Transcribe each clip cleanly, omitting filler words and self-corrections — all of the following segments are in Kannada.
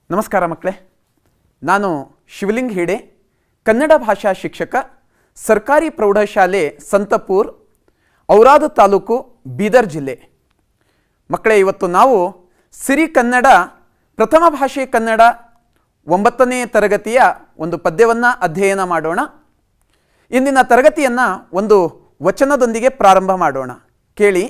ನಮಸ್ಕಾರ ಮಕ್ಕಳೇ, ನಾನು ಶಿವಲಿಂಗ್ ಹಿಡೆ, ಕನ್ನಡ ಭಾಷಾ ಶಿಕ್ಷಕ, ಸರ್ಕಾರಿ ಪ್ರೌಢಶಾಲೆ ಸಂತಪುರ್, ಔರಾದ ತಾಲೂಕು, ಬೀದರ್ ಜಿಲ್ಲೆ. ಮಕ್ಕಳೇ, ಇವತ್ತು ನಾವು ಸಿರಿ ಕನ್ನಡ ಪ್ರಥಮ ಭಾಷೆ ಕನ್ನಡ 9ನೇ ತರಗತಿಯ ಒಂದು ಪದ್ಯವನ್ನು ಅಧ್ಯಯನ ಮಾಡೋಣ. ಇಂದಿನ ತರಗತಿಯನ್ನು ಒಂದು ವಚನದೊಂದಿಗೆ ಪ್ರಾರಂಭ ಮಾಡೋಣ. ಕೇಳಿ.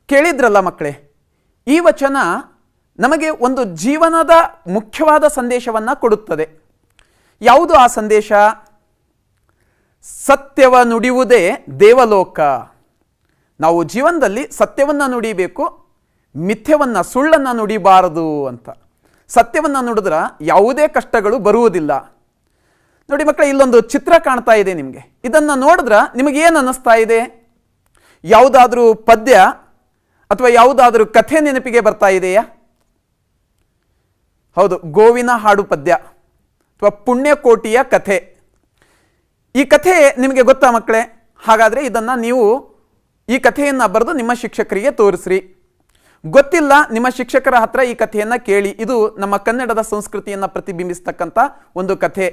ಕೇಳಿದ್ರಲ್ಲ ಮಕ್ಕಳೇ, ಈ ವಚನ ನಮಗೆ ಒಂದು ಜೀವನದ ಮುಖ್ಯವಾದ ಸಂದೇಶವನ್ನು ಕೊಡುತ್ತದೆ. ಯಾವುದು ಆ ಸಂದೇಶ? ಸತ್ಯವ ನುಡಿಯುವುದೇ ದೇವಲೋಕ. ನಾವು ಜೀವನದಲ್ಲಿ ಸತ್ಯವನ್ನು ನುಡಿಬೇಕು, ಮಿಥ್ಯವನ್ನು, ಸುಳ್ಳನ್ನು ನುಡಿಬಾರದು ಅಂತ. ಸತ್ಯವನ್ನು ನುಡಿದ್ರೆ ಯಾವುದೇ ಕಷ್ಟಗಳು ಬರುವುದಿಲ್ಲ. ನೋಡಿ ಮಕ್ಕಳೇ, ಇಲ್ಲೊಂದು ಚಿತ್ರ ಕಾಣ್ತಾ ಇದೆ ನಿಮಗೆ. ಇದನ್ನು ನೋಡಿದ್ರೆ ನಿಮಗೇನು ಅನ್ನಿಸ್ತಾ ಇದೆ? ಯಾವುದಾದ್ರೂ ಪದ್ಯ ಅಥವಾ ಯಾವುದಾದ್ರೂ ಕಥೆ ನೆನಪಿಗೆ ಬರ್ತಾ ಇದೆಯಾ? ಹೌದು, ಗೋವಿನ ಹಾಡು ಪದ್ಯ ಅಥವಾ ಪುಣ್ಯಕೋಟಿಯ ಕಥೆ. ಈ ಕಥೆ ನಿಮಗೆ ಗೊತ್ತಾ ಮಕ್ಕಳೇ? ಹಾಗಾದರೆ ಇದನ್ನು ನೀವು ಈ ಕಥೆಯನ್ನು ಬರೆದು ನಿಮ್ಮ ಶಿಕ್ಷಕರಿಗೆ ತೋರಿಸ್ರಿ. ಗೊತ್ತಿಲ್ಲ, ನಿಮ್ಮ ಶಿಕ್ಷಕರ ಹತ್ರ ಈ ಕಥೆಯನ್ನು ಕೇಳಿ. ಇದು ನಮ್ಮ ಕನ್ನಡದ ಸಂಸ್ಕೃತಿಯನ್ನು ಪ್ರತಿಬಿಂಬಿಸ್ತಕ್ಕಂಥ ಒಂದು ಕಥೆ.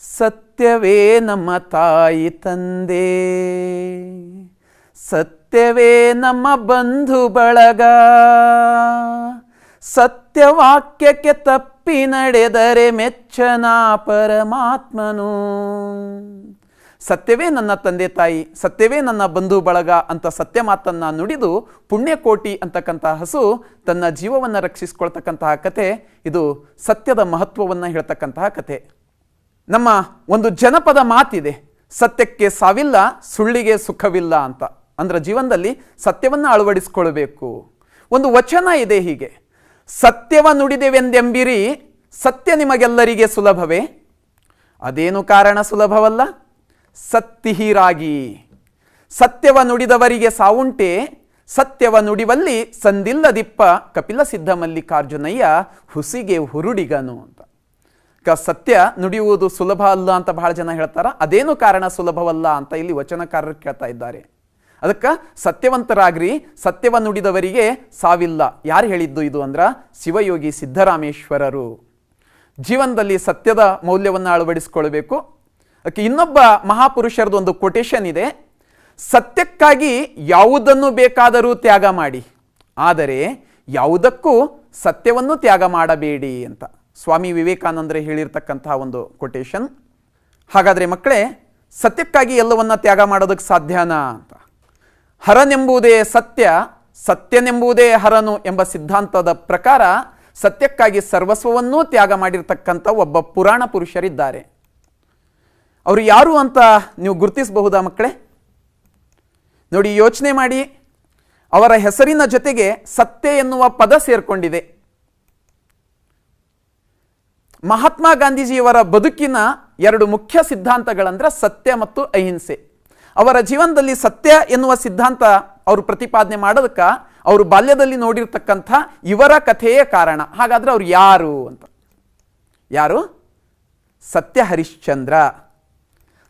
ಸತ್ಯವೇ ನಮ್ಮ ತಾಯಿ ತಂದೆ, ಸತ್ಯವೇ ನಮ್ಮ ಬಂಧು ಬಳಗ, ಸತ್ಯವಾಕ್ಯಕ್ಕೆ ತಪ್ಪಿ ನಡೆದರೆ ಮೆಚ್ಚನ ಪರಮಾತ್ಮನು. ಸತ್ಯವೇ ನನ್ನ ತಂದೆ ತಾಯಿ, ಸತ್ಯವೇ ನನ್ನ ಬಂಧು ಬಳಗ ಅಂತ ಸತ್ಯ ಮಾತನ್ನು ನುಡಿದು ಪುಣ್ಯಕೋಟಿ ಅಂತಕ್ಕಂಥ ಹಸು ತನ್ನ ಜೀವವನ್ನು ರಕ್ಷಿಸಿಕೊಳ್ತಕ್ಕಂತಹ ಕತೆ. ಇದು ಸತ್ಯದ ಮಹತ್ವವನ್ನು ಹೇಳ್ತಕ್ಕಂತಹ ಕತೆ. ನಮ್ಮ ಒಂದು ಜನಪದ ಮಾತಿದೆ, ಸತ್ಯಕ್ಕೆ ಸಾವಿಲ್ಲ, ಸುಳ್ಳಿಗೆ ಸುಖವಿಲ್ಲ ಅಂತ. ಅಂದ್ರೆ ಜೀವನದಲ್ಲಿ ಸತ್ಯವನ್ನು ಅಳವಡಿಸಿಕೊಳ್ಬೇಕು. ಒಂದು ವಚನ ಇದೆ ಹೀಗೆ: ಸತ್ಯವ ನುಡಿದೆವೆಂದೆಂಬಿರಿ, ಸತ್ಯ ನಿಮಗೆಲ್ಲರಿಗೆ ಸುಲಭವೇ, ಅದೇನು ಕಾರಣ ಸುಲಭವಲ್ಲ, ಸತ್ತಿಹೀರಾಗಿ. ಸತ್ಯವ ನುಡಿದವರಿಗೆ ಸಾವುಂಟೆ, ಸತ್ಯವ ನುಡಿವಲ್ಲಿ ಸಂದಿಲ್ಲದಿಪ್ಪ, ಕಪಿಲ ಸಿದ್ಧ ಮಲ್ಲಿಕಾರ್ಜುನಯ್ಯ ಹುಸಿಗೆ ಹುರುಡಿಗನು ಅಂತ. ಸತ್ಯ ನುಡಿಯುವುದು ಸುಲಭ ಅಲ್ಲ ಅಂತ ಬಹಳ ಜನ ಹೇಳ್ತಾರ. ಅದೇನು ಕಾರಣ ಸುಲಭವಲ್ಲ ಅಂತ ಇಲ್ಲಿ ವಚನಕಾರರು ಕೇಳ್ತಾ ಇದ್ದಾರೆ. ಅದಕ್ಕೆ ಸತ್ಯವಂತರಾಗ್ರಿ, ಸತ್ಯವ ನುಡಿದವರಿಗೆ ಸಾವಿಲ್ಲ. ಯಾರು ಹೇಳಿದ್ದು ಇದು ಅಂದ್ರೆ ಶಿವಯೋಗಿ ಸಿದ್ದರಾಮೇಶ್ವರರು. ಜೀವನದಲ್ಲಿ ಸತ್ಯದ ಮೌಲ್ಯವನ್ನು ಅಳವಡಿಸಿಕೊಳ್ಬೇಕು. ಅದಕ್ಕೆ ಇನ್ನೊಬ್ಬ ಮಹಾಪುರುಷರದ್ದು ಒಂದು ಕೊಟೇಶನ್ ಇದೆ: ಸತ್ಯಕ್ಕಾಗಿ ಯಾವುದನ್ನು ಬೇಕಾದರೂ ತ್ಯಾಗ ಮಾಡಿ, ಆದರೆ ಯಾವುದಕ್ಕೂ ಸತ್ಯವನ್ನು ತ್ಯಾಗ ಮಾಡಬೇಡಿ ಅಂತ ಸ್ವಾಮಿ ವಿವೇಕಾನಂದರು ಹೇಳಿರ್ತಕ್ಕಂತಹ ಒಂದು ಕೊಟೇಶನ್. ಹಾಗಾದರೆ ಮಕ್ಕಳೇ, ಸತ್ಯಕ್ಕಾಗಿ ಎಲ್ಲವನ್ನ ತ್ಯಾಗ ಮಾಡೋದಕ್ಕೆ ಸಾಧ್ಯನಾ ಅಂತ. ಹರನೆಂಬುದೇ ಸತ್ಯ, ಸತ್ಯನೆಂಬುದೇ ಹರನು ಎಂಬ ಸಿದ್ಧಾಂತದ ಪ್ರಕಾರ ಸತ್ಯಕ್ಕಾಗಿ ಸರ್ವಸ್ವವನ್ನೂ ತ್ಯಾಗ ಮಾಡಿರ್ತಕ್ಕಂಥ ಒಬ್ಬ ಪುರಾಣ ಪುರುಷರಿದ್ದಾರೆ. ಅವರು ಯಾರು ಅಂತ ನೀವು ಗುರುತಿಸಬಹುದಾ ಮಕ್ಕಳೇ? ನೋಡಿ, ಯೋಚನೆ ಮಾಡಿ. ಅವರ ಹೆಸರಿನ ಜೊತೆಗೆ ಸತ್ಯ ಎನ್ನುವ ಪದ ಸೇರ್ಕೊಂಡಿದೆ. ಮಹಾತ್ಮ ಗಾಂಧೀಜಿಯವರ ಬದುಕಿನ ಎರಡು ಮುಖ್ಯ ಸಿದ್ಧಾಂತಗಳಂದ್ರೆ ಸತ್ಯ ಮತ್ತು ಅಹಿಂಸೆ. ಅವರ ಜೀವನದಲ್ಲಿ ಸತ್ಯ ಎನ್ನುವ ಸಿದ್ಧಾಂತ ಅವರು ಪ್ರತಿಪಾದನೆ ಮಾಡೋದಕ್ಕೆ ಅವರು ಬಾಲ್ಯದಲ್ಲಿ ನೋಡಿರ್ತಕ್ಕಂಥ ಇವರ ಕಥೆಯೇ ಕಾರಣ. ಹಾಗಾದ್ರೆ ಅವ್ರು ಯಾರು ಅಂತ, ಯಾರು? ಸತ್ಯ ಹರಿಶ್ಚಂದ್ರ.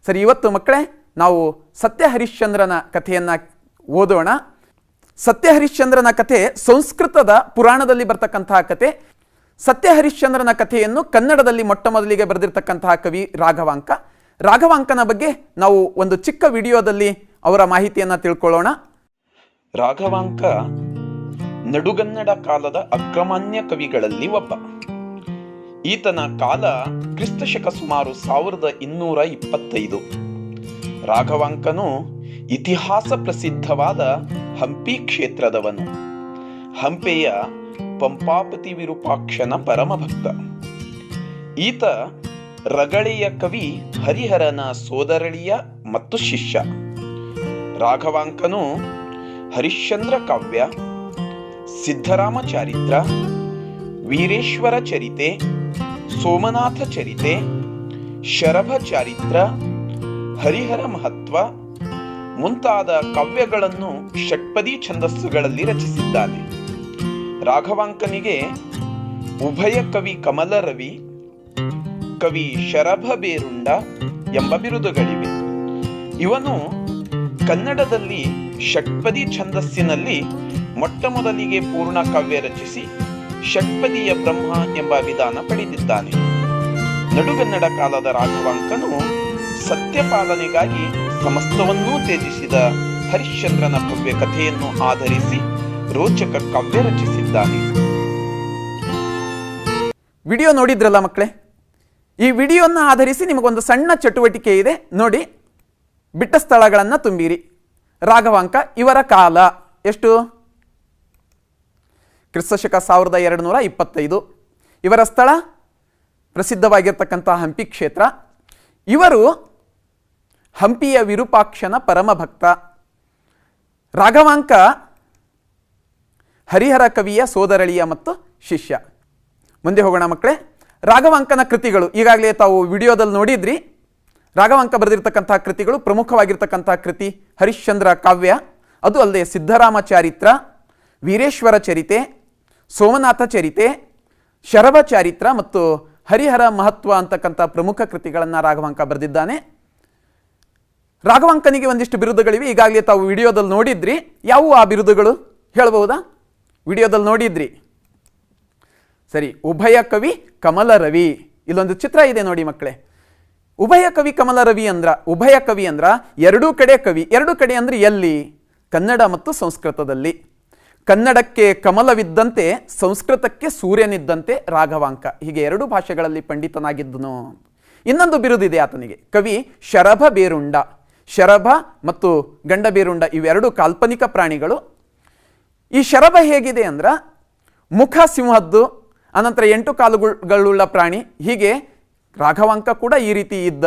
ಸರಿ, ಇವತ್ತು ಮಕ್ಕಳೇ ನಾವು ಸತ್ಯ ಹರಿಶ್ಚಂದ್ರನ ಕಥೆಯನ್ನು ಓದೋಣ. ಸತ್ಯ ಹರಿಶ್ಚಂದ್ರನ ಕಥೆ ಸಂಸ್ಕೃತದ ಪುರಾಣದಲ್ಲಿ ಬರ್ತಕ್ಕಂತಹ ಕಥೆ. ಸತ್ಯ ಹರಿಶ್ಚಂದ್ರನ ಕಥೆಯನ್ನು ಕನ್ನಡದಲ್ಲಿ ಮೊಟ್ಟ ಮೊದಲಿಗೆ ಬರೆದಿರ್ತಕ್ಕಂತಹ ಕವಿ ರಾಘವಾಂಕ. ರಾಘವಾಂಕನ ಬಗ್ಗೆ ನಾವು ಒಂದು ಚಿಕ್ಕ ವಿಡಿಯೋದಲ್ಲಿ ಅವರ ಮಾಹಿತಿಯನ್ನು ತಿಳ್ಕೊಳ್ಳೋಣ. ರಾಘವಾಂಕ ನಡುಗನ್ನಡ ಕಾಲದ ಅಗ್ರಮಾನ್ಯ ಕವಿಗಳಲ್ಲಿ ಒಬ್ಬ. ಈತನ ಕಾಲ ಕ್ರಿಸ್ತಶಕ ಸುಮಾರು 1225. ರಾಘವಾಂಕನು ಇತಿಹಾಸ ಪ್ರಸಿದ್ಧವಾದ ಹಂಪಿ ಕ್ಷೇತ್ರದವನು. ಹಂಪೆಯ ಪಂಪಾಪತಿ ವಿರೂಪಾಕ್ಷನ ಪರಮಭಕ್ತ. ಈತ ರಗಳೆಯ ಕವಿ ಹರಿಹರನ ಸೋದರಳಿಯ ಮತ್ತು ಶಿಷ್ಯ. ರಾಘವಾಂಕನು ಹರಿಶ್ಚಂದ್ರ ಕಾವ್ಯ, ಸಿದ್ಧರಾಮ ಚಾರಿತ್ರ, ವೀರೇಶ್ವರ ಚರಿತೆ, ಸೋಮನಾಥ ಚರಿತೆ, ಶರಭ ಚಾರಿತ್ರ, ಹರಿಹರ ಮಹತ್ವ ಮುಂತಾದ ಕಾವ್ಯಗಳನ್ನು ಷಟ್ಪದಿ ಛಂದಸ್ಸುಗಳಲ್ಲಿ ರಚಿಸಿದ್ದಾನೆ. ರಾಘವಾಂಕನಿಗೆ ಉಭಯ ಕವಿ ಕಮಲರವಿ, ಕವಿ ಶರಭ ಬೇರುಂಡ ಎಂಬ ಬಿರುದುಗಳಿವೆ. ಇವನು ಕನ್ನಡದಲ್ಲಿ ಷಟ್ಪದಿ ಛಂದಸ್ಸಿನಲ್ಲಿ ಮೊಟ್ಟ ಮೊದಲಿಗೆ ಪೂರ್ಣ ಕಾವ್ಯ ರಚಿಸಿ ಷಟ್ಪದಿಯ ಬ್ರಹ್ಮ ಎಂಬ ವಿಧಾನ ಪಡೆದಿದ್ದಾನೆ. ನಡುಗನ್ನಡ ಕಾಲದ ರಾಘವಾಂಕನು ಸತ್ಯಪಾಲನೆಗಾಗಿ ಸಮಸ್ತವನ್ನೂ ತ್ಯಜಿಸಿದ ಹರಿಶ್ಚಂದ್ರನ ಭವ್ಯ ಕಥೆಯನ್ನು ಆಧರಿಸಿ ರೋಚಕ ಕಾವ್ಯ ರಚಿಸಿದ್ದಾನೆ. ವಿಡಿಯೋ ನೋಡಿದ್ರಲ್ಲ ಮಕ್ಕಳೇ, ಈ ವಿಡಿಯೋನ ಆಧರಿಸಿ ನಿಮಗೊಂದು ಸಣ್ಣ ಚಟುವಟಿಕೆ ಇದೆ ನೋಡಿ. ಬಿಟ್ಟ ಸ್ಥಳಗಳನ್ನು ತುಂಬಿರಿ. ರಾಘವಾಂಕ ಇವರ ಕಾಲ ಎಷ್ಟು? ಕ್ರಿಸ್ತಶಕ 1225. ಇವರ ಸ್ಥಳ ಪ್ರಸಿದ್ಧವಾಗಿರ್ತಕ್ಕಂಥ ಹಂಪಿ ಕ್ಷೇತ್ರ. ಇವರು ಹಂಪಿಯ ವಿರೂಪಾಕ್ಷನ ಪರಮಭಕ್ತ. ರಾಘವಾಂಕ ಹರಿಹರ ಕವಿಯ ಸೋದರಳಿಯ ಮತ್ತು ಶಿಷ್ಯ. ಮುಂದೆ ಹೋಗೋಣ ಮಕ್ಕಳೇ. ರಾಘವಾಂಕನ ಕೃತಿಗಳು ಈಗಾಗಲೇ ತಾವು ವಿಡಿಯೋದಲ್ಲಿ ನೋಡಿದ್ರಿ. ರಾಘವಾಂಕ ಬರೆದಿರ್ತಕ್ಕಂತಹ ಕೃತಿಗಳು ಪ್ರಮುಖವಾಗಿರ್ತಕ್ಕಂತಹ ಕೃತಿ ಹರಿಶ್ಚಂದ್ರ ಕಾವ್ಯ, ಅದು ಅಲ್ಲದೆ ಸಿದ್ಧರಾಮ ಚಾರಿತ್ರ, ವೀರೇಶ್ವರ ಚರಿತೆ, ಸೋಮನಾಥ ಚರಿತೆ, ಶರಭ ಚಾರಿತ್ರ ಮತ್ತು ಹರಿಹರ ಮಹತ್ವ ಅಂತಕ್ಕಂಥ ಪ್ರಮುಖ ಕೃತಿಗಳನ್ನು ರಾಘವಾಂಕ ಬರೆದಿದ್ದಾನೆ. ರಾಘವಾಂಕನಿಗೆ ಒಂದಿಷ್ಟು ಬಿರುದುಗಳಿವೆ, ಈಗಾಗಲೇ ತಾವು ವಿಡಿಯೋದಲ್ಲಿ ನೋಡಿದ್ರಿ. ಯಾವುವು ಆ ಬಿರುದುಗಳು ಹೇಳಬಹುದಾ? ವಿಡಿಯೋದಲ್ಲಿ ನೋಡಿದ್ರಿ. ಸರಿ, ಉಭಯ ಕವಿ ಕಮಲರವಿ. ಇಲ್ಲೊಂದು ಚಿತ್ರ ಇದೆ ನೋಡಿ ಮಕ್ಕಳೇ. ಉಭಯ ಕವಿ ಕಮಲರವಿ ಉಭಯ ಕವಿ ಅಂದ್ರ ಎರಡೂ ಕಡೆ ಕವಿ. ಎರಡು ಕಡೆ ಅಂದ್ರೆ ಎಲ್ಲಿ? ಕನ್ನಡ ಮತ್ತು ಸಂಸ್ಕೃತದಲ್ಲಿ. ಕನ್ನಡಕ್ಕೆ ಕಮಲವಿದ್ದಂತೆ ಸಂಸ್ಕೃತಕ್ಕೆ ಸೂರ್ಯನಿದ್ದಂತೆ ರಾಘವಾಂಕ. ಹೀಗೆ ಎರಡು ಭಾಷೆಗಳಲ್ಲಿ ಪಂಡಿತನಾಗಿದ್ದನು. ಇನ್ನೊಂದು ಬಿರುದಿದೆ ಆತನಿಗೆ, ಕವಿ ಶರಭ ಬೇರುಂಡ. ಶರಭ ಮತ್ತು ಗಂಡ ಬೇರುಂಡ ಇವೆರಡು ಕಾಲ್ಪನಿಕ ಪ್ರಾಣಿಗಳು. ಈ ಶರಭ ಹೇಗಿದೆ ಅಂದ್ರ ಮುಖ ಸಿಂಹದ್ದು, ಅನಂತರ 8 ಕಾಲುಗಳುಳ್ಳ ಪ್ರಾಣಿ. ಹೀಗೆ ರಾಘವಾಂಕ ಕೂಡ ಈ ರೀತಿ ಇದ್ದ,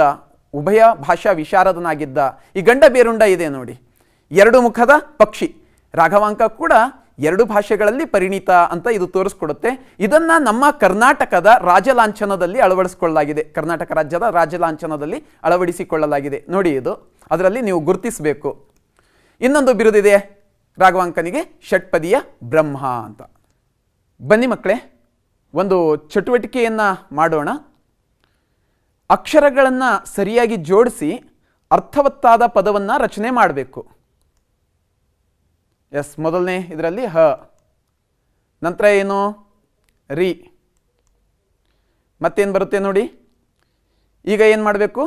ಉಭಯ ಭಾಷಾ ವಿಶಾರದನಾಗಿದ್ದ. ಈ ಗಂಡ ಬೇರುಂಡ ಇದೆ ನೋಡಿ, 2 ಮುಖದ ಪಕ್ಷಿ. ರಾಘವಾಂಕ ಕೂಡ 2 ಭಾಷೆಗಳಲ್ಲಿ ಪರಿಣಿತ ಅಂತ ಇದು ತೋರಿಸ್ಕೊಡುತ್ತೆ. ಇದನ್ನ ನಮ್ಮ ಕರ್ನಾಟಕದ ರಾಜಲಾಂಛನದಲ್ಲಿ ಅಳವಡಿಸಿಕೊಳ್ಳಲಾಗಿದೆ. ಕರ್ನಾಟಕ ರಾಜ್ಯದ ರಾಜಲಾಂಛನದಲ್ಲಿ ಅಳವಡಿಸಿಕೊಳ್ಳಲಾಗಿದೆ ನೋಡಿ. ಇದು ಅದರಲ್ಲಿ ನೀವು ಗುರುತಿಸಬೇಕು. ಇನ್ನೊಂದು ಬಿರುದಿದೆ ರಾಘವಾಂಕನಿಗೆ, ಷಟ್ಪದಿಯ ಬ್ರಹ್ಮ ಅಂತ. ಬನ್ನಿ ಮಕ್ಕಳೇ, ಒಂದು ಚಟುವಟಿಕೆಯನ್ನು ಮಾಡೋಣ. ಅಕ್ಷರಗಳನ್ನು ಸರಿಯಾಗಿ ಜೋಡಿಸಿ ಅರ್ಥವತ್ತಾದ ಪದವನ್ನು ರಚನೆ ಮಾಡಬೇಕು. ಎಸ್, ಮೊದಲನೇ ಇದರಲ್ಲಿ ಹ, ನಂತರ ಏನು ರಿ, ಮತ್ತೇನು ಬರುತ್ತೆ ನೋಡಿ. ಈಗ ಏನು ಮಾಡಬೇಕು?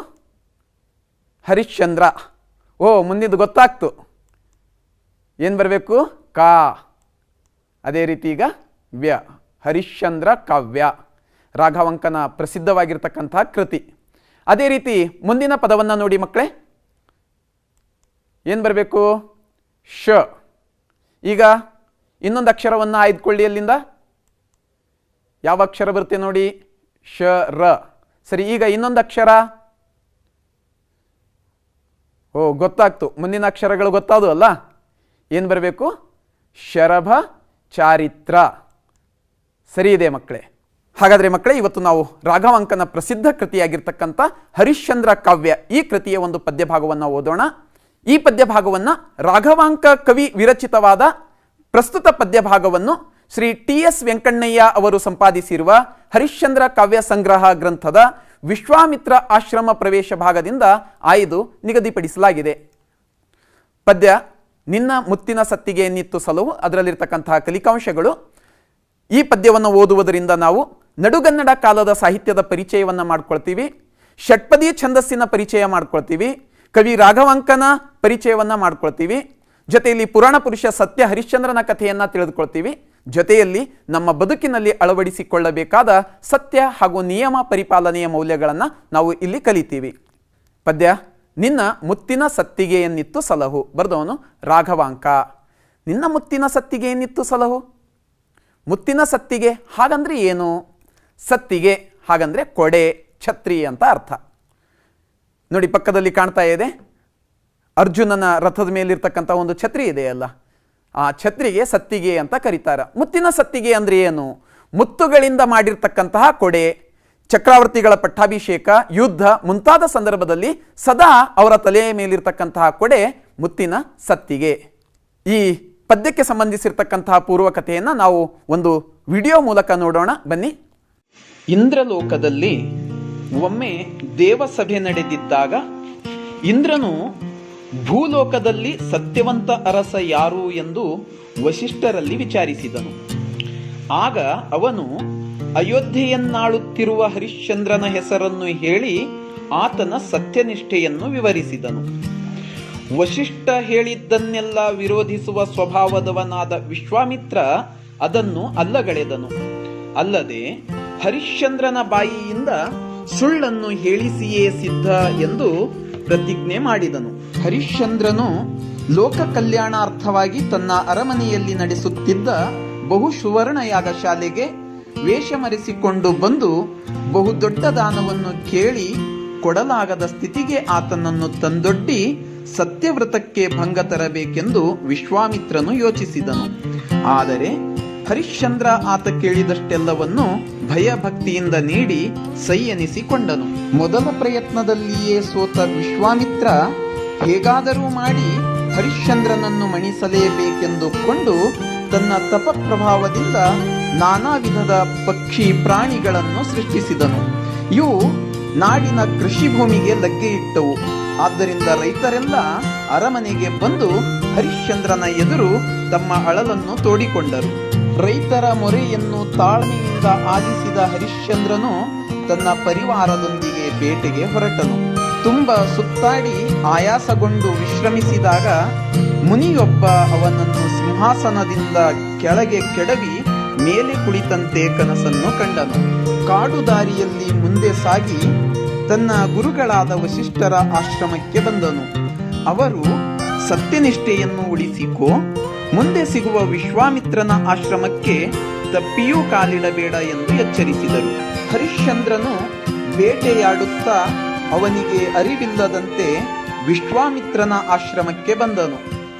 ಹರಿಶ್ಚಂದ್ರ. ಓ, ಮುಂದಿದ್ದು ಗೊತ್ತಾಗ್ತು. ಏನು ಬರಬೇಕು? ಕಾ. ಅದೇ ರೀತಿ ಈಗ ವ್ಯ, ಹರಿಶ್ಚಂದ್ರ ಕಾವ್ಯ, ರಾಘವಾಂಕನ ಪ್ರಸಿದ್ಧವಾಗಿರ್ತಕ್ಕಂತಹ ಕೃತಿ. ಅದೇ ರೀತಿ ಮುಂದಿನ ಪದವನ್ನು ನೋಡಿ ಮಕ್ಕಳೇ. ಏನು ಬರಬೇಕು? ಶ. ಈಗ ಇನ್ನೊಂದು ಅಕ್ಷರವನ್ನು ಆಯ್ದುಕೊಳ್ಳಿ. ಅಲ್ಲಿಂದ ಯಾವ ಅಕ್ಷರ ಬರುತ್ತೆ ನೋಡಿ? ಶ ರ. ಸರಿ, ಈಗ ಇನ್ನೊಂದು ಅಕ್ಷರ. ಓ, ಗೊತ್ತಾಗ್ತು. ಮುಂದಿನ ಅಕ್ಷರಗಳು ಗೊತ್ತಾದು ಅಲ್ಲ. ಏನು ಬರಬೇಕು? ಶರಭ ಚಾರಿತ್ರ. ಸರಿ ಇದೆ ಮಕ್ಕಳೇ. ಹಾಗಾದರೆ ಮಕ್ಕಳೇ, ಇವತ್ತು ನಾವು ರಾಘವಾಂಕನ ಪ್ರಸಿದ್ಧ ಕೃತಿಯಾಗಿರ್ತಕ್ಕಂಥ ಹರಿಶ್ಚಂದ್ರ ಕಾವ್ಯ, ಈ ಕೃತಿಯ ಒಂದು ಪದ್ಯಭಾಗವನ್ನು ಓದೋಣ. ಈ ಪದ್ಯ ಭಾಗವನ್ನು ರಾಘವಾಂಕ ಕವಿ ವಿರಚಿತವಾದ ಪ್ರಸ್ತುತ ಪದ್ಯ ಭಾಗವನ್ನು ಶ್ರೀ TS ವೆಂಕಣ್ಣಯ್ಯ ಅವರು ಸಂಪಾದಿಸಿರುವ ಹರಿಶ್ಚಂದ್ರ ಕಾವ್ಯ ಸಂಗ್ರಹ ಗ್ರಂಥದ ವಿಶ್ವಾಮಿತ್ರ ಆಶ್ರಮ ಪ್ರವೇಶ ಭಾಗದಿಂದ ಆಯ್ದು ನಿಗದಿಪಡಿಸಲಾಗಿದೆ. ಪದ್ಯ ನಿನ್ನ ಮುತ್ತಿನ ಸತ್ತಿಗೆ ನಿತ್ತು ಸಲವು, ಅದರಲ್ಲಿರ್ತಕ್ಕಂತಹ ಕಲಿಕಾಂಶಗಳು. ಈ ಪದ್ಯವನ್ನು ಓದುವುದರಿಂದ ನಾವು ನಡುಗನ್ನಡ ಕಾಲದ ಸಾಹಿತ್ಯದ ಪರಿಚಯವನ್ನು ಮಾಡ್ಕೊಳ್ತೀವಿ, ಷಟ್ಪದಿ ಛಂದಸ್ಸಿನ ಪರಿಚಯ ಮಾಡ್ಕೊಳ್ತೀವಿ, ಕವಿ ರಾಘವಾಂಕನ ಪರಿಚಯವನ್ನು ಮಾಡ್ಕೊಳ್ತೀವಿ, ಜೊತೆಯಲ್ಲಿ ಪುರಾಣ ಪುರುಷ ಸತ್ಯ ಹರಿಶ್ಚಂದ್ರನ ಕಥೆಯನ್ನು ತಿಳಿದುಕೊಳ್ತೀವಿ, ಜೊತೆಯಲ್ಲಿ ನಮ್ಮ ಬದುಕಿನಲ್ಲಿ ಅಳವಡಿಸಿಕೊಳ್ಳಬೇಕಾದ ಸತ್ಯ ಹಾಗೂ ನಿಯಮ ಪರಿಪಾಲನೆಯ ಮೌಲ್ಯಗಳನ್ನು ನಾವು ಇಲ್ಲಿ ಕಲಿತೀವಿ. ಪದ್ಯ ನಿನ್ನ ಮುತ್ತಿನ ಸತ್ತಿಗೆಯನ್ನಿತ್ತು ಸಲಹು, ಬರೆದವನು ರಾಘವಾಂಕ. ನಿನ್ನ ಮುತ್ತಿನ ಸತ್ತಿಗೆಯನ್ನಿತ್ತು ಸಲಹು. ಮುತ್ತಿನ ಸತ್ತಿಗೆ ಹಾಗಂದ್ರೆ ಏನು? ಸತ್ತಿಗೆ ಹಾಗಂದ್ರೆ ಕೊಡೆ, ಛತ್ರಿ ಅಂತ ಅರ್ಥ. ನೋಡಿ, ಪಕ್ಕದಲ್ಲಿ ಕಾಣ್ತಾ ಇದೆ ಅರ್ಜುನನ ರಥದ ಮೇಲಿರ್ತಕ್ಕಂಥ ಒಂದು ಛತ್ರಿ ಇದೆಯಲ್ಲ, ಆ ಛತ್ರಿಗೆ ಸತ್ತಿಗೆ ಅಂತ ಕರೀತಾರೆ. ಮುತ್ತಿನ ಸತ್ತಿಗೆ ಅಂದ್ರೆ ಏನು? ಮುತ್ತುಗಳಿಂದ ಮಾಡಿರ್ತಕ್ಕಂತಹ ಕೊಡೆ. ಚಕ್ರವರ್ತಿಗಳ ಪಟ್ಟಾಭಿಷೇಕ, ಯುದ್ಧ ಮುಂತಾದ ಸಂದರ್ಭದಲ್ಲಿ ಸದಾ ಅವರ ತಲೆಯ ಮೇಲಿರ್ತಕ್ಕಂತಹ ಕೊಡೆ ಮುತ್ತಿನ ಸತ್ತಿಗೆ. ಈ ಪದ್ಯಕ್ಕೆ ಸಂಬಂಧಿಸಿರ್ತಕ್ಕಂತಹ ಪೂರ್ವಕಥೆಯನ್ನು ನಾವು ಒಂದು ವಿಡಿಯೋ ಮೂಲಕ ನೋಡೋಣ, ಬನ್ನಿ. ಇಂದ್ರಲೋಕದಲ್ಲಿ ಒಮ್ಮೆ ದೇವಸಭೆ ನಡೆದಿದ್ದಾಗ ಇಂದ್ರನು ಭೂಲೋಕದಲ್ಲಿ ಸತ್ಯವಂತ ಅರಸ ಯಾರು ಎಂದು ವಸಿಷ್ಠರಲ್ಲಿ ವಿಚಾರಿಸಿದನು. ಆಗ ಅವನು ಅಯೋಧ್ಯೆಯನ್ನಾಳುತ್ತಿರುವ ಹರಿಶ್ಚಂದ್ರನ ಹೆಸರನ್ನು ಹೇಳಿ ಆತನ ಸತ್ಯನಿಷ್ಠೆಯನ್ನು ವಿವರಿಸಿದನು. ವಸಿಷ್ಠ ಹೇಳಿದ್ದನ್ನೆಲ್ಲ ವಿರೋಧಿಸುವ ಸ್ವಭಾವದವನಾದ ವಿಶ್ವಾಮಿತ್ರ ಅದನ್ನು ಅಲ್ಲಗಳೆದನು. ಅಲ್ಲದೆ ಹರಿಶ್ಚಂದ್ರನ ಬಾಯಿಯಿಂದ ಸುಳ್ಳನ್ನು ಹೇಳಿಸಿಯೇ ಸಿದ್ಧ ಎಂದು ಪ್ರತಿಜ್ಞೆ ಮಾಡಿದನು. ಹರಿಶ್ಚಂದ್ರನು ಲೋಕ ಕಲ್ಯಾಣಾರ್ಥವಾಗಿ ತನ್ನ ಅರಮನೆಯಲ್ಲಿ ನಡೆಸುತ್ತಿದ್ದ ಬಹು ಸುವರ್ಣ ಯಾಗಶಾಲೆಗೆ ವೇಷಮರೆಸಿಕೊಂಡು ಬಂದು ಬಹುದೊಡ್ಡ ದಾನವನ್ನು ಕೇಳಿ ಕೊಡಲಾಗದ ಸ್ಥಿತಿಗೆ ಆತನನ್ನು ತಂದೊಡ್ಡಿ ಸತ್ಯವ್ರತಕ್ಕೆ ಭಂಗ ತರಬೇಕೆಂದು ವಿಶ್ವಾಮಿತ್ರನು ಯೋಚಿಸಿದನು. ಆದರೆ ಹರಿಶ್ಚಂದ್ರ ಆತ ಕೇಳಿದಷ್ಟೆಲ್ಲವನ್ನು ಭಯಭಕ್ತಿಯಿಂದ ನೀಡಿ ಸೈಯನಿಸಿಕೊಂಡನು. ಮೊದಲ ಪ್ರಯತ್ನದಲ್ಲಿಯೇ ಸೋತ ವಿಶ್ವಾಮಿತ್ರ ಹೇಗಾದರೂ ಮಾಡಿ ಹರಿಶ್ಚಂದ್ರನನ್ನು ಮಣಿಸಲೇಬೇಕೆಂದುಕೊಂಡು ತನ್ನ ತಪಪ್ರಭಾವದಿಂದ ನಾನಾ ವಿಧದ ಪಕ್ಷಿ ಪ್ರಾಣಿಗಳನ್ನು ಸೃಷ್ಟಿಸಿದನು. ಇವು ನಾಡಿನ ಕೃಷಿ ಭೂಮಿಗೆ ಲಗ್ಗೆ ಇಟ್ಟವು. ಆದ್ದರಿಂದ ರೈತರೆಲ್ಲ ಅರಮನೆಗೆ ಬಂದು ಹರಿಶ್ಚಂದ್ರನ ಎದುರು ತಮ್ಮ ಅಳಲನ್ನು ತೋಡಿಕೊಂಡರು. ರೈತರ ಮೊರೆಯನ್ನು ತಾಳ್ಮೆಯಿಂದ ಆಲಿಸಿದ ಹರಿಶ್ಚಂದ್ರನು ತನ್ನ ಪರಿವಾರದೊಂದಿಗೆ ಬೇಟೆಗೆ ಹೊರಟನು. ತುಂಬ ಸುತ್ತಾಡಿ ಆಯಾಸಗೊಂಡು ವಿಶ್ರಮಿಸಿದಾಗ ಮುನಿಯೊಬ್ಬ ಅವನನ್ನು ಸಿಂಹಾಸನದಿಂದ ಕೆಳಗೆ ಕೆಡವಿ ಮೇಲೆ ಕುಳಿತಂತೆ ಕನಸನ್ನು ಕಂಡನು. ಕಾಡು ದಾರಿಯಲ್ಲಿ ಮುಂದೆ ಸಾಗಿ ತನ್ನ ಗುರುಗಳಾದ ವಸಿಷ್ಠರ ಆಶ್ರಮಕ್ಕೆ ಬಂದನು. ಅವರು ಸತ್ಯನಿಷ್ಠೆಯನ್ನು ಉಳಿಸಿಕೋ, ಮುಂದೆ ಸಿಗುವ ವಿಶ್ವಾಮಿತ್ರನ ಆಶ್ರಮಕ್ಕೆ ತಪ್ಪಿಯೂ ಕಾಲಿಡಬೇಡ ಎಂದು ಎಚ್ಚರಿಸಿದರು. ಹರಿಶ್ಚಂದ್ರನು ಬೇಟೆಯಾಡುತ್ತಾ ಅವನಿಗೆ ಅರಿವಿಲ್ಲದಂತೆ ವಿಶ್ವಾಮಿತ್ರನ ಆಶ್ರಮಕ್ಕೆ ಬಂದನು.